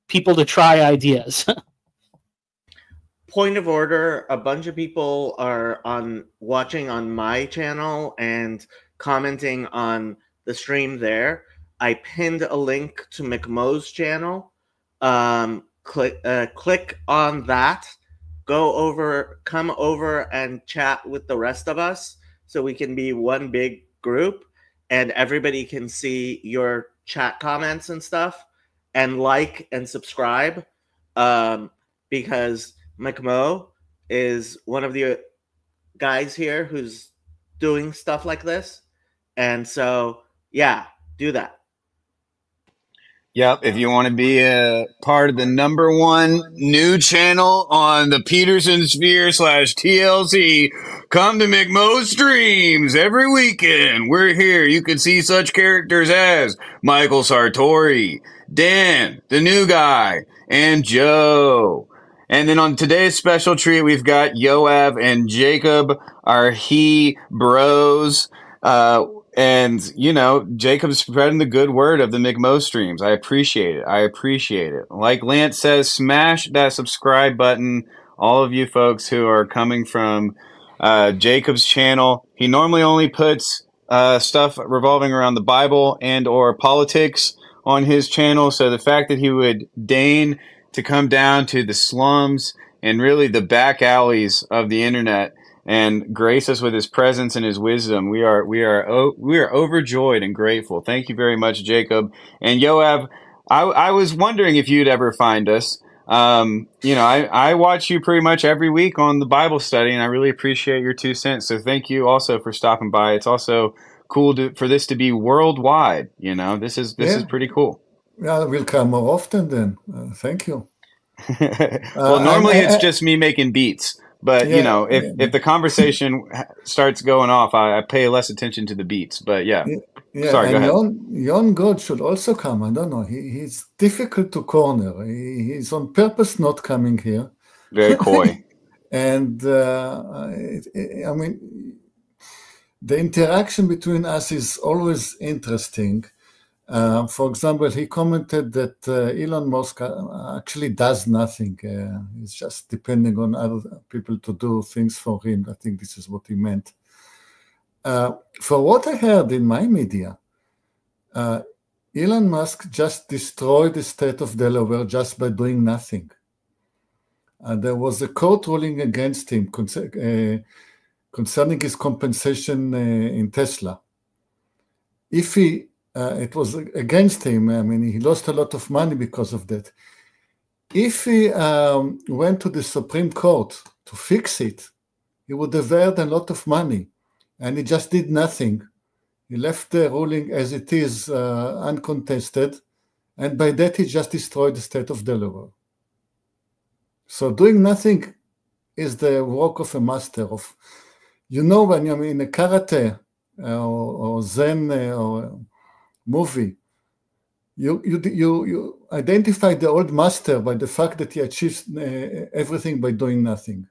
people to try ideas. Point of order, a bunch of people are watching on my channel and commenting on the stream there. I pinned a link to McMo's channel. Click on that. Come over and chat with the rest of us so we can be one big group and everybody can see your chat comments and stuff, and like and subscribe, because McMo is one of the guys here who's doing stuff like this. And so, yeah, do that. Yep. If you want to be a part of the #1 new channel on the Peterson Sphere /TLC, come to McMo streams every weekend. We're here. You can see such characters as Michael Sartori, Dan, the new guy, and Joe. And then on today's special treat, we've got Yoav and Jacob, our he bros. And, you know, Jacob's spreading the good word of the McMo streams. I appreciate it. Like Lance says, smash that subscribe button. All of you folks who are coming from Jacob's channel. He normally only puts stuff revolving around the Bible and or politics on his channel. So the fact that he would deign to come down to the slums and really the back alleys of the internet and grace us with his presence and his wisdom, we are overjoyed and grateful. Thank you very much, Jacob. And Yoav, I was wondering if you'd ever find us. You know, I watch you pretty much every week on the Bible study, and I really appreciate your 2 cents. So thank you also for stopping by. It's also cool for this to be worldwide. You know, this is pretty cool. Yeah, we'll come more often then. Thank you. Well, normally it's just me making beats. But, you know, if the conversation starts going off, I pay less attention to the beats. But, yeah. Sorry, go ahead. Jon God should also come. I don't know. He's difficult to corner. He's on purpose not coming here. Very coy. And, I mean, the interaction between us is always interesting. For example, he commented that Elon Musk actually does nothing. He's just depending on other people to do things for him. I think this is what he meant. For what I heard in my media, Elon Musk just destroyed the state of Delaware just by doing nothing. There was a court ruling against him concerning his compensation in Tesla. If he it was against him. I mean, he lost a lot of money because of that. If he went to the Supreme Court to fix it, he would have earned a lot of money. And he just did nothing. He left the ruling as it is, uncontested. And by that, he just destroyed the state of Delaware. So doing nothing is the work of a master. You know, when you're in a karate or Zen or movie, you identify the old master by the fact that he achieves everything by doing nothing.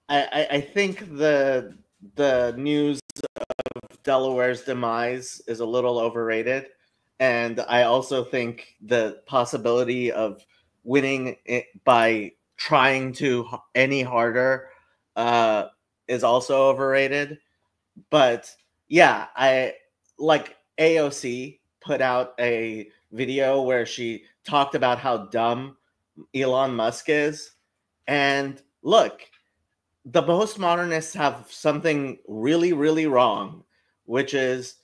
I think the news of Delaware's demise is a little overrated, and I also think the possibility of winning it by trying to any harder is also overrated. But yeah, I like AOC put out a video where she talked about how dumb Elon Musk is. And look, the postmodernists have something really, really wrong, which is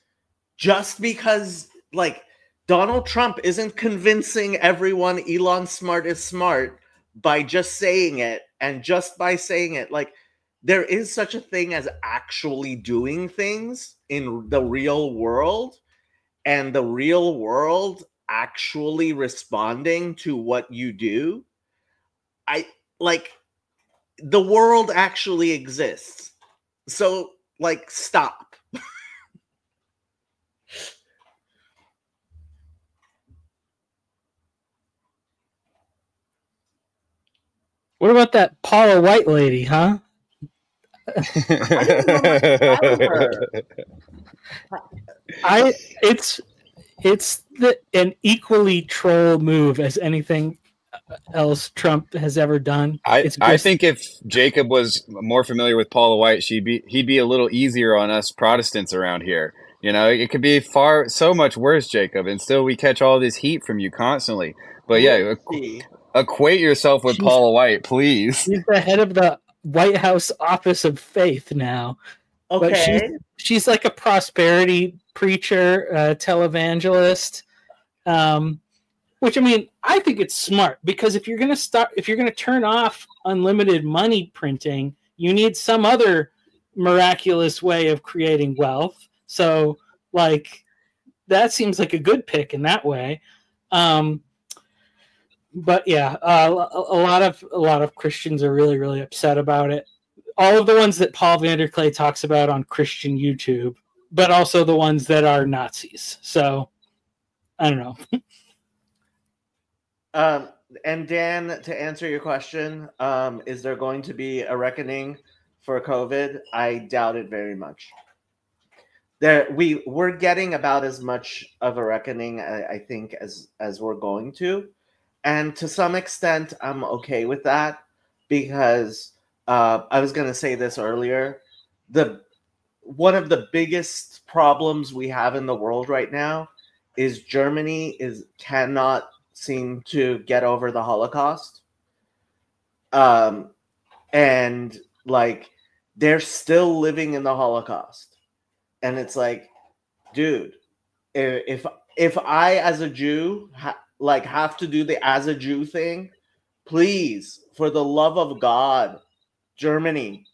just because like Donald Trump isn't convincing everyone Elon Smart is smart by just saying it, and just by saying it, like, there is such a thing as actually doing things in the real world, and the real world actually responding to what you do. I like, the world actually exists. So, like, stop. What about that Paula White lady, huh? I don't know much about her. It's an equally troll move as anything else Trump has ever done. I think if Jacob was more familiar with Paula White, he'd be a little easier on us Protestants around here. You know, it could be so much worse, Jacob, and still we catch all this heat from you constantly. But yeah, equate yourself with Paula White, please. She's the head of the White House Office of Faith now. Okay. But she's like a prosperity preacher, televangelist. Which, I mean, I think it's smart, because if you're going to turn off unlimited money printing, you need some other miraculous way of creating wealth. So, like, that seems like a good pick in that way. But yeah, a lot of Christians are really, really upset about it. All of the ones that Paul Vanderklay talks about on Christian YouTube, but also the ones that are Nazis. So, I don't know. And Dan, to answer your question, is there going to be a reckoning for COVID? I doubt it very much. We're getting about as much of a reckoning, I think, as we're going to, and to some extent, I'm okay with that, because I was going to say this earlier. One of the biggest problems we have in the world right now is Germany cannot seem to get over the Holocaust. And like, they're still living in the Holocaust. And it's like, dude, if I as a Jew have to do the as a Jew thing, please, for the love of God, Germany,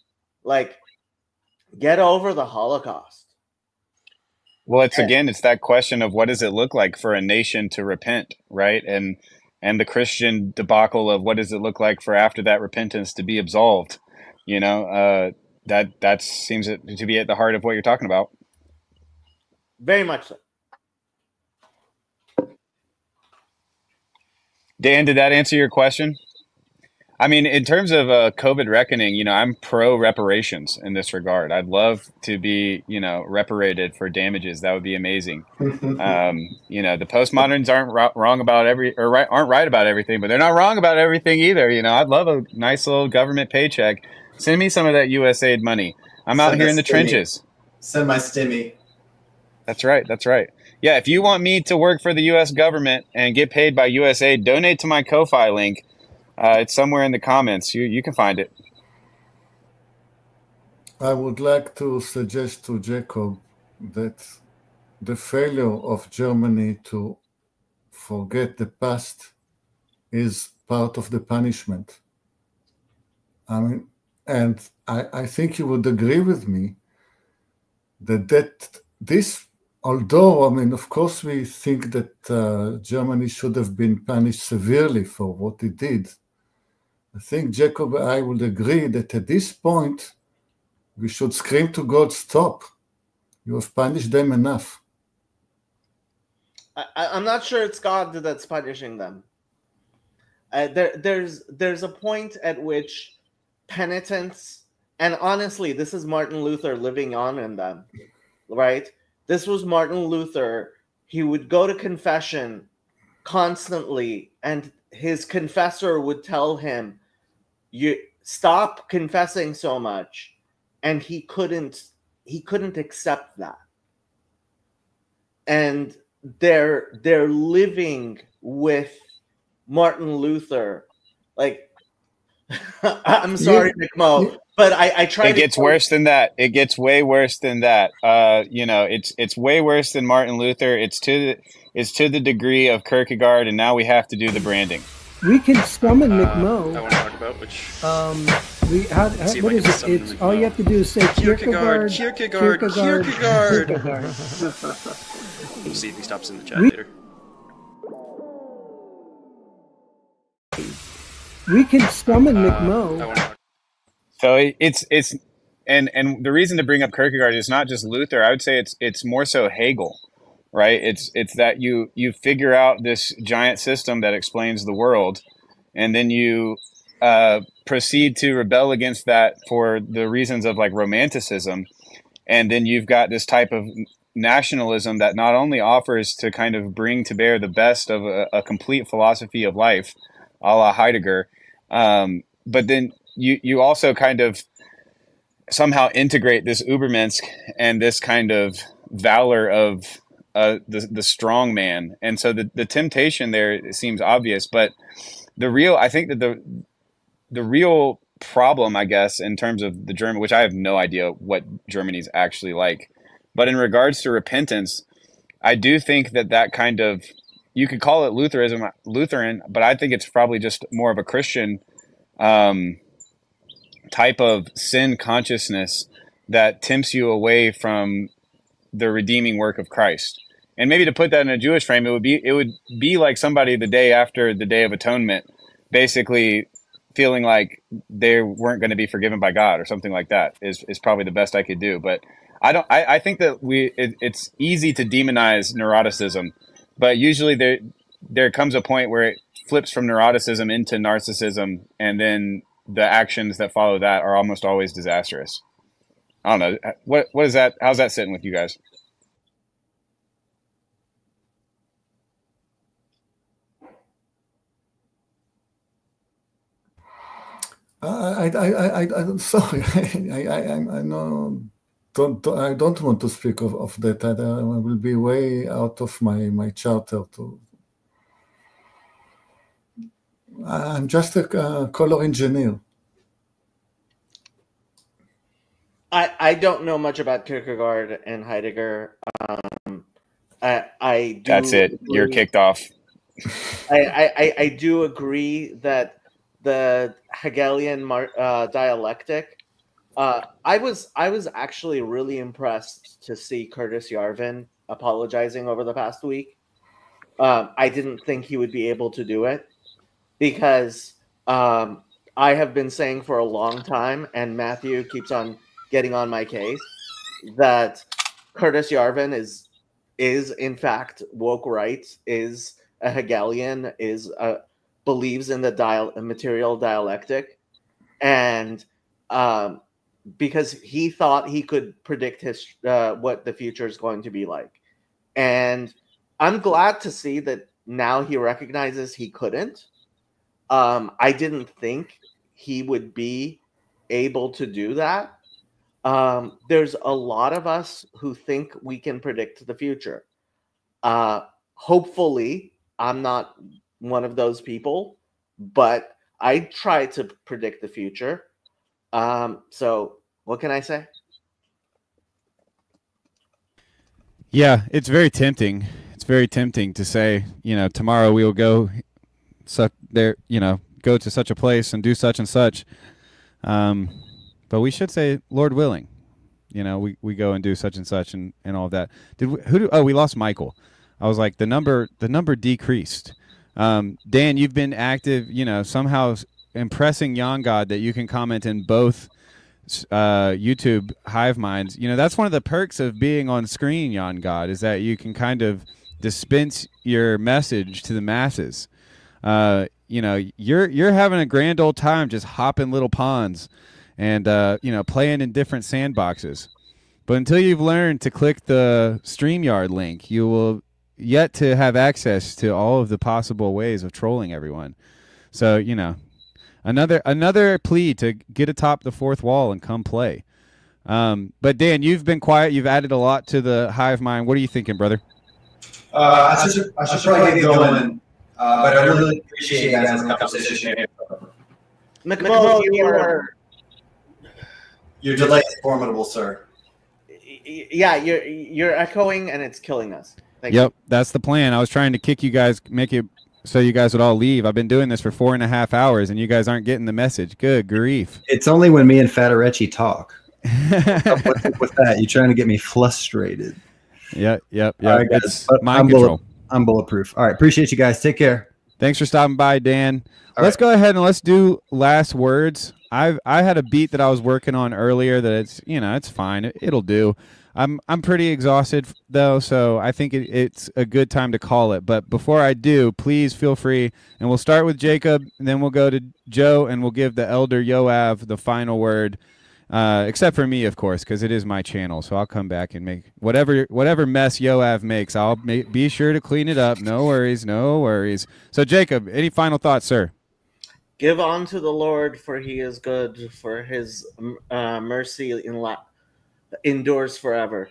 like, get over the Holocaust. Well, it's that question of what does it look like for a nation to repent, right? And the Christian debacle of what does it look like for after that repentance to be absolved? You know, that seems to be at the heart of what you're talking about. Very much so. Dan, did that answer your question? I mean, in terms of COVID reckoning, you know, I'm pro reparations in this regard. I'd love to be, you know, reparated for damages. That would be amazing. You know, the postmoderns aren't wrong about aren't right about everything, but they're not wrong about everything either. You know, I'd love a nice little government paycheck. Send me some of that USAID money. I'm out here in the trenches. Send my stimmy. That's right. That's right. Yeah, if you want me to work for the U.S. government and get paid by USAID, donate to my Ko-Fi link. It's somewhere in the comments. You can find it. I would like to suggest to Jacob that the failure of Germany to forget the past is part of the punishment. I mean, and I think you would agree with me that this, although, I mean, of course, we think that Germany should have been punished severely for what it did. I think Jacob and I would agree that at this point, we should scream to God, stop. You have punished them enough. I'm not sure it's God that's punishing them. There's a point at which penitence, and honestly, this is Martin Luther living on in them, right? This was Martin Luther. He would go to confession constantly, and his confessor would tell him, "You stop confessing so much," and he couldn't accept that. And they're living with Martin Luther. Like, I'm sorry, McMo, but I try. It gets worse than that. It gets way worse than that. You know, it's way worse than Martin Luther. It's to the degree of Kierkegaard, and now we have to do the branding. We can summon I McMo. want to talk about which. What is it? It's all you have to do is say Kierkegaard. Kierkegaard. We'll see if he stops in the chat later. We can summon McMo. So it's and the reason to bring up Kierkegaard is not just Luther. I would say it's more so Hegel, right? It's that you figure out this giant system that explains the world, and then you proceed to rebel against that for the reasons of like romanticism, and then you've got this type of nationalism that not only offers to kind of bring to bear the best of a complete philosophy of life, a la Heidegger, but then you also kind of somehow integrate this Übermensch and this kind of valor of the strong man. And so the temptation there seems obvious, but I think that the real problem, I guess, in terms of the German, which I have no idea what Germany's actually like, but in regards to repentance, I do think that kind of, you could call it Lutheran, but I think it's probably just more of a Christian type of sin consciousness that tempts you away from the redeeming work of Christ. And maybe to put that in a Jewish frame, it would be like somebody the day after the Day of Atonement, basically feeling like they weren't going to be forgiven by God or something like that is probably the best I could do. But I think that it's easy to demonize neuroticism, but usually there comes a point where it flips from neuroticism into narcissism, and then the actions that follow that are almost always disastrous. I don't know. What is that? How's that sitting with you guys? I'm sorry. I don't want to speak of that. I will be way out of my charter. I'm just a color engineer. I don't know much about Kierkegaard and Heidegger. I do. That's it. Agree. You're kicked off. I do agree that the Hegelian dialectic. I was actually really impressed to see Curtis Yarvin apologizing over the past week. I didn't think he would be able to do it because I have been saying for a long time, and Matthew keeps on getting on my case, that Curtis Yarvin is in fact woke right, is a Hegelian, believes in the material dialectic, and because he thought he could predict what the future is going to be like. And I'm glad to see that now he recognizes he couldn't. I didn't think he would be able to do that. There's a lot of us who think we can predict the future. Hopefully, I'm not one of those people, but I try to predict the future. So what can I say? Yeah, it's very tempting. It's very tempting to say, tomorrow we will go go to such a place and do such and such. But we should say, Lord willing, we go and do such and such and all of that. We lost Michael. I was like, the number decreased. Dan, you've been active, somehow impressing Yon God that you can comment in both YouTube hive minds. That's one of the perks of being on screen, Yon God, is that you can kind of dispense your message to the masses. You're having a grand old time just hopping little ponds and playing in different sandboxes. But until you've learned to click the StreamYard link, you will yet to have access to all of the possible ways of trolling everyone. So, another plea to get atop the fourth wall and come play. But Dan, you've been quiet. You've added a lot to the hive mind. What are you thinking, brother? I should probably get going, but I really appreciate you guys having the conversation. McMo, your delay is formidable, sir. Yeah, you're echoing and it's killing us. Yep, that's the plan. I was trying to kick you guys, make it so you guys would all leave. I've been doing this for 4.5 hours, and you guys aren't getting the message. Good grief. It's only when me and Fatarecci talk. What's up with that? You're trying to get me frustrated. Yep. All right, guys. It's But mind control. I'm bulletproof. All right. Appreciate you guys. Take care. Thanks for stopping by, Dan. All Let's right. go ahead and let's do last words. I had a beat that I was working on earlier that it's fine. It'll do. I'm pretty exhausted though, so I think it's a good time to call it. But before I do, please feel free, and we'll start with Jacob, and then we'll go to Joe, and we'll give the elder Yoav the final word. Except for me, of course, because it is my channel. So I'll come back and make whatever mess Yoav makes. I'll be sure to clean it up. No worries, no worries. So Jacob, any final thoughts, sir? Give unto the Lord, for he is good, for his mercy endures forever.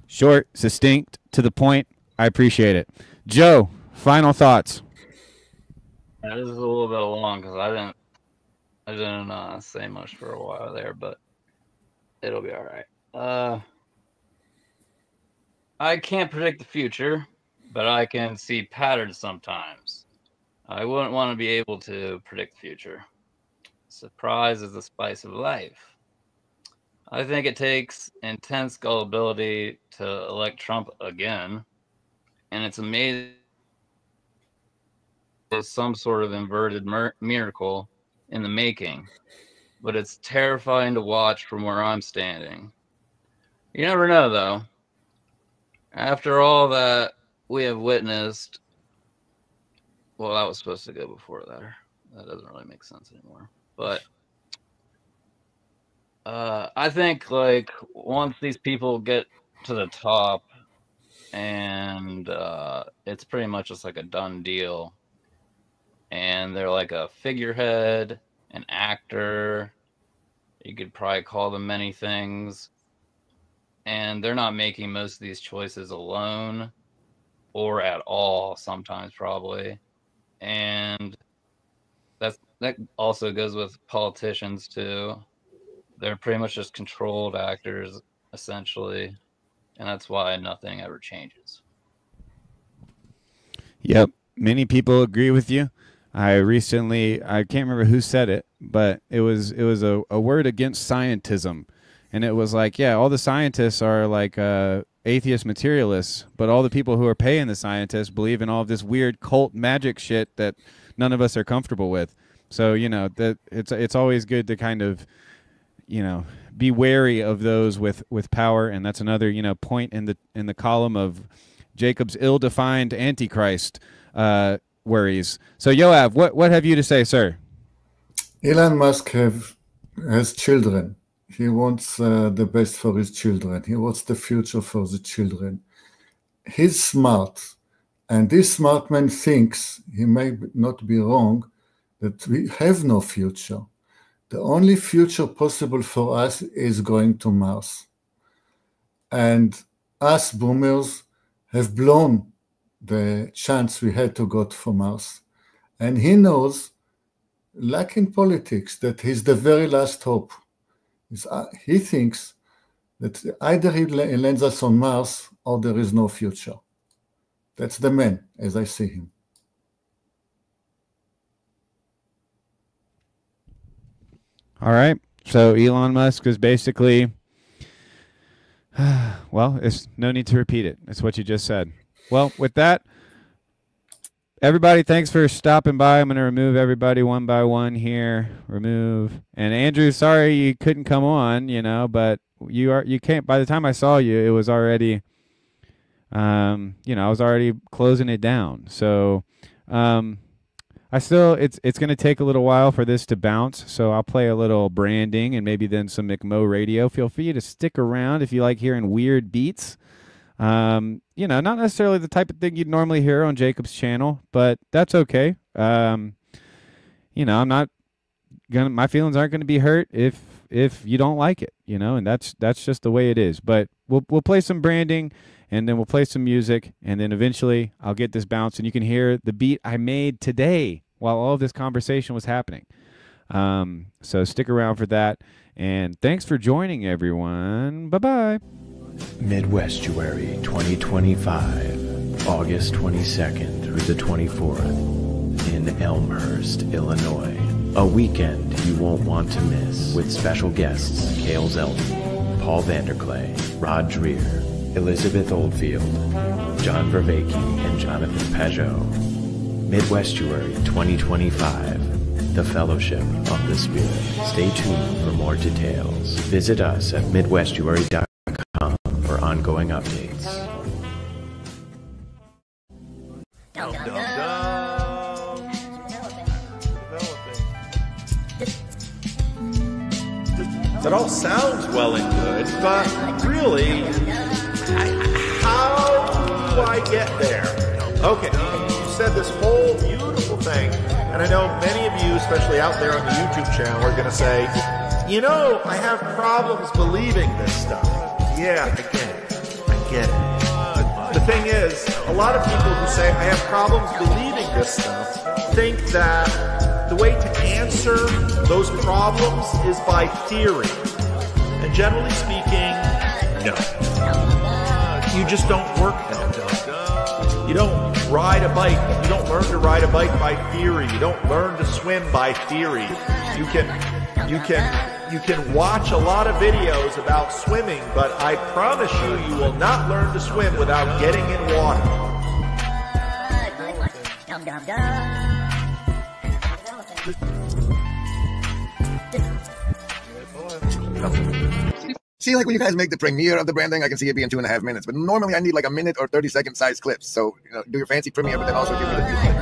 Short, succinct, to the point. I appreciate it. Joe, final thoughts. This is a little bit long because I didn't say much for a while there, but it'll be all right. I can't predict the future, but I can see patterns sometimes. I wouldn't want to be able to predict the future. Surprise is the spice of life. I think it takes intense gullibility to elect Trump again, and it's amazing. There's some sort of inverted miracle in the making, but it's terrifying to watch from where I'm standing. You never know, though. After all that we have witnessed, well, that was supposed to go before that. That doesn't really make sense anymore. But I think, like, once these people get to the top, and it's pretty much just like a done deal, and they're like a figurehead, an actor, you could probably call them many things, and they're not making most of these choices alone or at all, sometimes probably. And that also goes with politicians too. They're pretty much just controlled actors essentially, and that's why nothing ever changes. Yep, many people agree with you. I can't remember who said it, but it was a word against scientism, and it was like, yeah, all the scientists are like atheist materialists, but all the people who are paying the scientists believe in all of this weird cult magic shit that none of us are comfortable with. So that it's always good to kind of be wary of those with power, and that's another point in the column of Jacob's ill-defined antichrist worries. So Yoav, what have you to say, sir? Elon Musk has children. He wants the best for his children. He wants the future for the children. He's smart, and this smart man thinks, he may not be wrong, that we have no future. The only future possible for us is going to Mars. And us boomers have blown the chance we had to go for Mars. And he knows, like in politics, that he's the very last hope. He thinks that either he lands us on Mars or there is no future. That's the man, as I see him. All right. So Elon Musk is basically, well, it's no need to repeat it. It's what you just said. Well, with that, everybody, thanks for stopping by. I'm going to remove everybody one by one here. Remove. And Andrew, sorry you couldn't come on, but you can't. By the time I saw you, it was already, I was already closing it down. So, it's going to take a little while for this to bounce, so I'll play a little branding and maybe then some McMo radio. Feel free to stick around if you like hearing weird beats. Not necessarily the type of thing you'd normally hear on Jacob's channel, but that's okay. I'm not gonna, my feelings aren't going to be hurt if you don't like it, and that's just the way it is. But we'll play some branding, and then we'll play some music, and then eventually I'll get this bounce, and you can hear the beat I made today while all of this conversation was happening. So stick around for that, and thanks for joining, everyone. Bye-bye. Midwestuary 2025, August 22nd through the 24th, in Elmhurst, Illinois. A weekend you won't want to miss, with special guests Cale Zeldin, Paul Vanderklay, Rod Dreher, Elizabeth Oldfield, John Vervaeke, and Jonathan Pajot. Midwestuary 2025, the Fellowship of the Spirit. Stay tuned for more details. Visit us at midwestuary.com for ongoing updates. That all sounds well and good, but really, how do I get there? Okay, you said this whole beautiful thing, and I know many of you, especially out there on the YouTube channel, are going to say, you know, I have problems believing this stuff. Yeah, I get it. I get it. The thing is, a lot of people who say I have problems believing this stuff think that the way to answer those problems is by theory. And generally speaking, no. You just don't work that way. You don't ride a bike. You don't learn to ride a bike by theory. You don't learn to swim by theory. You can watch a lot of videos about swimming, but I promise you, you will not learn to swim without getting in water. See, like when you guys make the premiere of the branding, I can see it being 2.5 minutes. But normally I need like a minute or 30-second size clips. So, you know, do your fancy premiere, but then also give me the...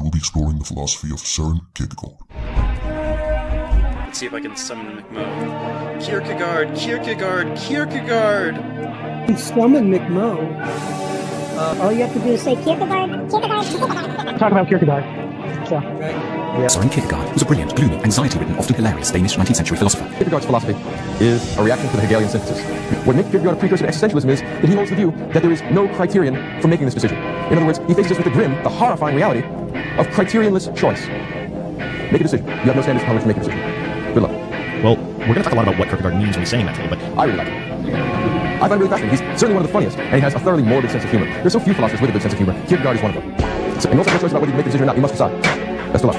We'll be exploring the philosophy of Søren Kierkegaard. Let's see if I can summon McMo. Kierkegaard, Kierkegaard, Kierkegaard! You can summon McMo. All you have to do is say Kierkegaard, Kierkegaard, Kierkegaard. Talk about Kierkegaard. So. Søren Kierkegaard was a brilliant, gloomy, anxiety-ridden, often hilarious Danish 19th century philosopher. Kierkegaard's philosophy is a reaction to the Hegelian synthesis. What makes Kierkegaard a precursor to existentialism is that he holds the view that there is no criterion for making this decision. In other words, he faces us with the grim, the horrifying reality of criterionless choice. Make a decision. You have no standards upon which to make a decision. Good luck. Well, we're going to talk a lot about what Kierkegaard means when he's saying that today, but I really like him. I find him really fascinating. He's certainly one of the funniest, and he has a thoroughly morbid sense of humor. There's so few philosophers with a good sense of humor. Kierkegaard is one of them. So, and you also have no choice about whether you make the decision or not. You must decide. Best of luck.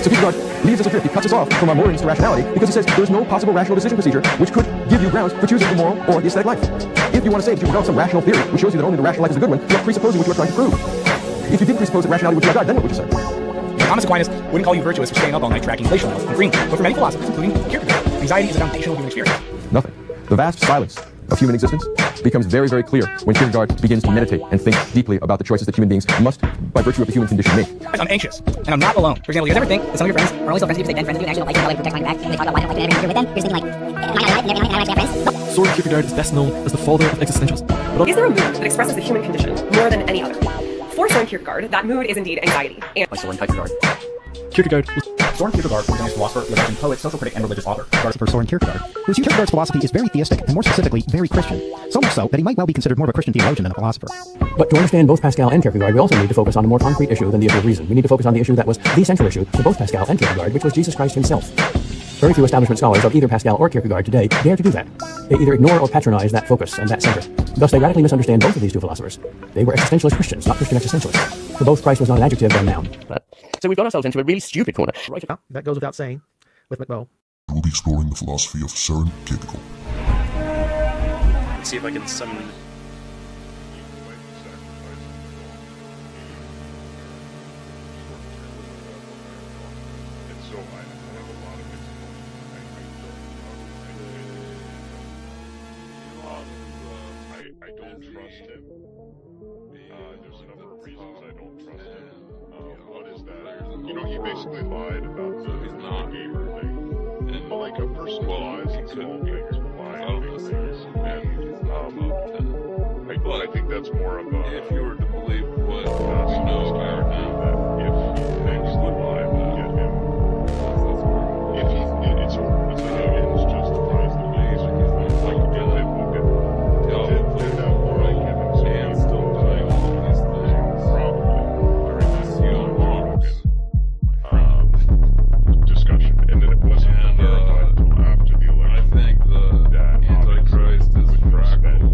So Kierkegaard leaves us adrift. He cuts us off from our moorings to rationality because he says there is no possible rational decision procedure which could give you grounds for choosing the moral or the aesthetic life. If you want to say that you develop some rational theory which shows you that only the rational life is the good one, you're presupposing what you are trying to prove. If you didn't presuppose that rationality would be our guide, then what would you say? Thomas Aquinas wouldn't call you virtuous for staying up all night tracking glacial levels in Greenland, but for many philosophers, including Kierkegaard, anxiety is a foundational human experience. Nothing. The vast silence of human existence becomes very, very clear when Kierkegaard begins to meditate and think deeply about the choices that human beings must, by virtue of the human condition, make. I'm anxious, and I'm not alone. For example, you guys ever think that some of your friends are only so friends with you because they've been friends with you and actually don't like you, and protect my back, and they talk about why they don't like you and everything to do with them? You're just thinking like, am I actually have friends? Søren Kierkegaard is best known as the father of existentialism. Is there a mood that expresses the human condition more than any other? For Søren Kierkegaard, that mood is indeed anxiety. By Søren Kierkegaard. Søren Kierkegaard was a Danish philosopher, logician, poet, social critic, and religious author. For Søren Kierkegaard, whose Kierkegaard's philosophy is very theistic, and more specifically, very Christian. So much so that he might well be considered more of a Christian theologian than a philosopher. But to understand both Pascal and Kierkegaard, we also need to focus on a more concrete issue than the issue of reason. We need to focus on the issue that was the central issue for both Pascal and Kierkegaard, which was Jesus Christ himself. Very few establishment scholars of either Pascal or Kierkegaard today dare to do that. They either ignore or patronize that focus and that center. Thus, they radically misunderstand both of these two philosophers. They were existentialist Christians, not Christian existentialists. For both, Christ was not an adjective but a noun. So we've got ourselves into a really stupid corner. Right now, that goes without saying, with McMo. We'll be exploring the philosophy of Søren Kierkegaard. Let's see if I can summon... I don't trust him. There's a number of reasons I don't trust him. One is that, you know, he basically lied about the gamer thing. And like a person lies, he could be lied I think that's more of a, if you were to believe what we know about now, that if things would lie about get him, if he, it's hard to say the ends justifies the means. Like you get it, look at did that right, give him some and still doing all these things. Probably during this discussion, and then it wasn't verified until after the election. I think that Antichrist is fractal.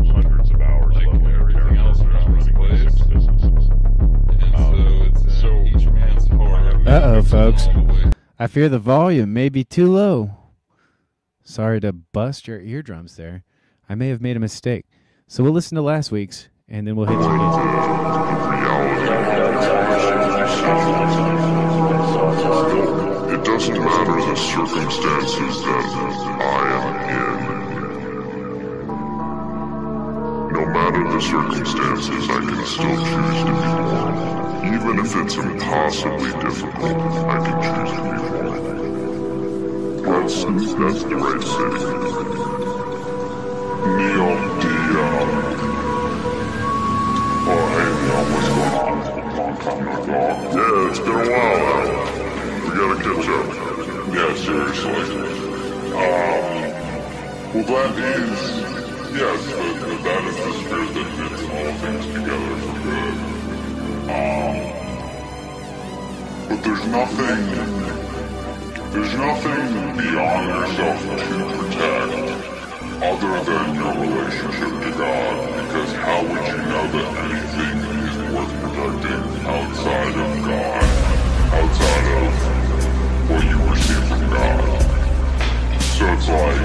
Hundreds of hours like everything else around this place. And so each man's heart. Uh-oh, folks. I fear the volume may be too low. Sorry to bust your eardrums there. I may have made a mistake. So we'll listen to last week's, and then we'll hit you again. It doesn't matter the circumstances that I am in. No matter the circumstances, I can still choose to be born. Even if it's impossibly difficult, I can choose to be born. That's the right city. Neil, oh hey Neil, what's going on? Long time no talk. Yeah, it's been a while now. We gotta catch up. Yeah, seriously. Well that is, yes, that is the spirit that knits all things together for good. But there's nothing beyond yourself to protect other than your relationship to God, because how would you know that anything is worth protecting outside of God, outside of what you receive from God? So it's like,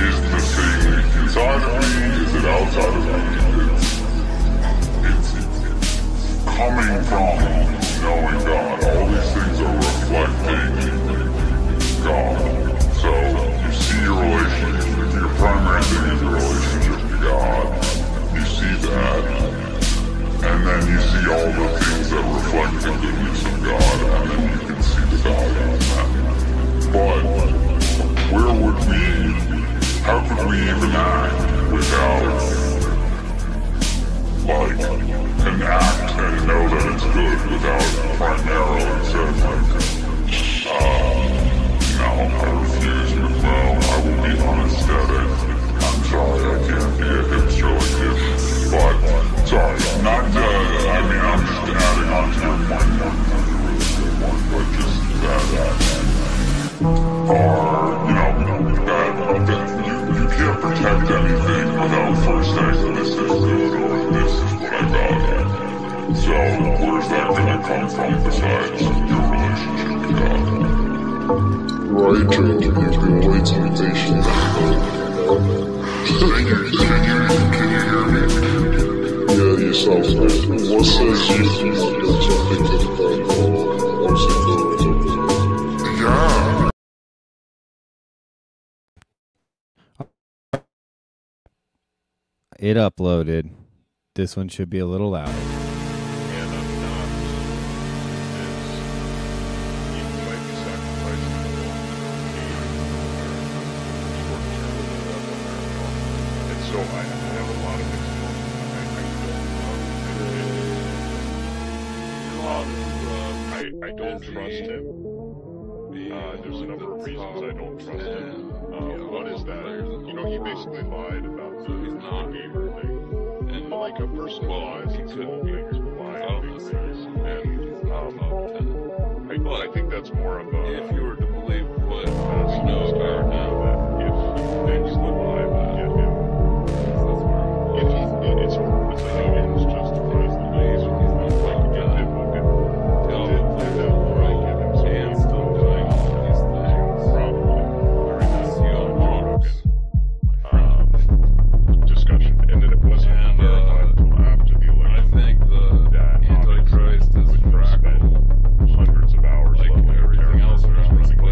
is the thing inside of me, is it outside of me? It's coming from knowing God. All these things are reflecting God. So you see your relationship, your primary thing is your relationship to God. You see that, and then you see all the things that reflect the goodness of God, and then you can see the value in that. But where would we, how could we even act without, like, enact and know that it's good without primarily saying, like, no, I refuse, McMo. I will be unesthetic. I'm sorry, I can't be a hipster like you. But, sorry, not, I mean, I'm just adding on to your point, not a really good one, but just that, you can't protect anything without first saying this is good or this is what I value. So, where's that gonna come from besides your relationship to God? Right, Joe, you've been waiting patiently. Can you hear me? Yeah, yourself. What says you something to the yeah. It uploaded. This one should be a little louder. So I have a lot of I don't trust him. There's a number of reasons I don't trust him. One is that, you know, he basically lied about the gamer thing. And like a person lies, he could be lying on these things. And I think that's more of a, if you were to believe what we know about now, that if things would lie about get him, it's hard to say the ends justifies the means. Like you get it, look at did that right, give him some and still doing all these things. Probably during this discussion, and then it wasn't verified until after the election. I think that Antichrist is fractal. Hundreds of hours like everything else around this place.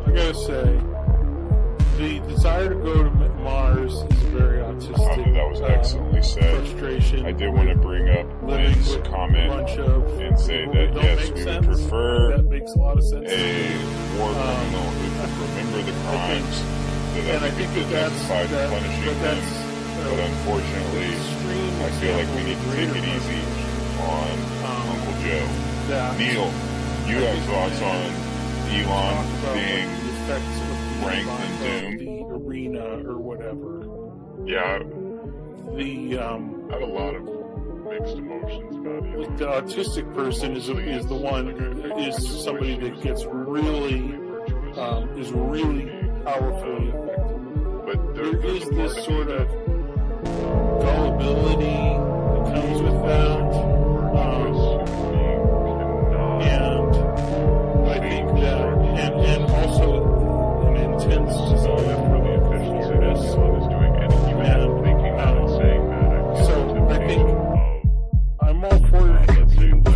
I gotta say, the desire to go to Mars is very autistic. That was excellently said. Frustration. I did want to bring up Lynn's comment and say that yes, we would prefer that makes a lot of sense. a war criminal who could remember the crimes so that we could justify punishing them. But unfortunately, I feel like we need to take it easy on Uncle Joe. Neil, you have thoughts on Elon being ranked in Doom? The arena or whatever. Yeah. I have a lot of mixed emotions about Elon. The autistic person is the one is somebody that gets really is really powerfully affected. But there is this sort of gullibility that comes with that. And I think that, and also an intense desire for the efficiency is doing anything and thinking and saying that. So I think I'm all for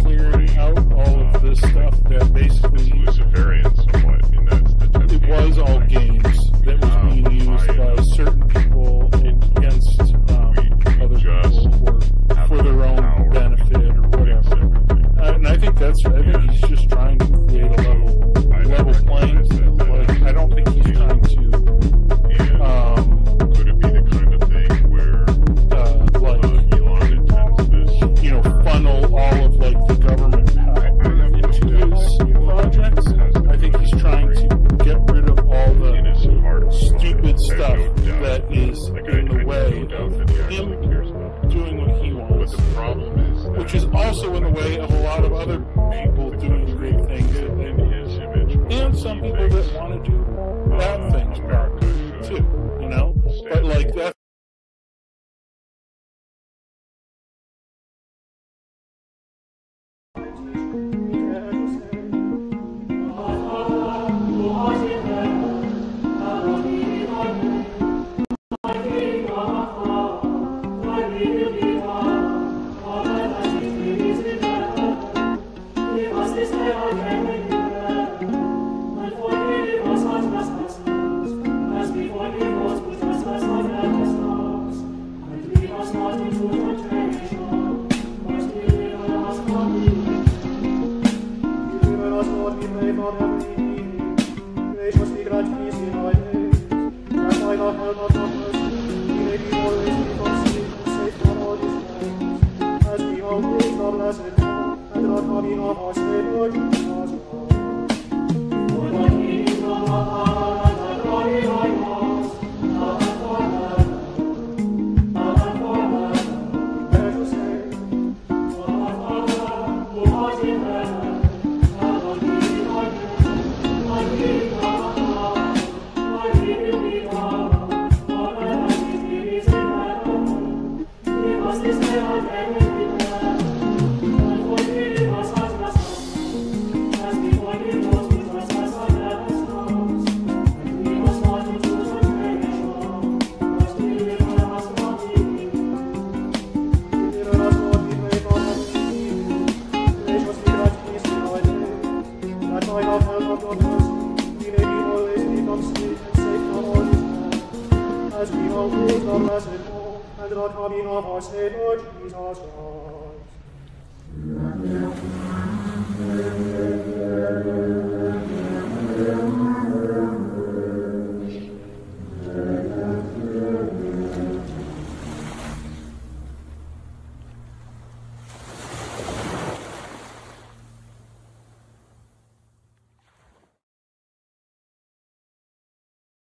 clearing out all of this stuff that basically Luciferian somewhat, and that's the it was all games that was being used by certain people against other people or for their own benefit or whatever. And I think he's just trying to create a level playing field. Like, I don't think he's trying to could it be the kind of thing where Elon intends this, funnel all of like the government power into his projects? I think he's trying to get rid of all the stupid stuff that is in the way of him doing what he wants. But the problem is which is also in the way of a lot of other people doing great things in his image, and some people that want to do bad things too, But like that. As we always are blessed, and the coming of our Savior Jesus Christ.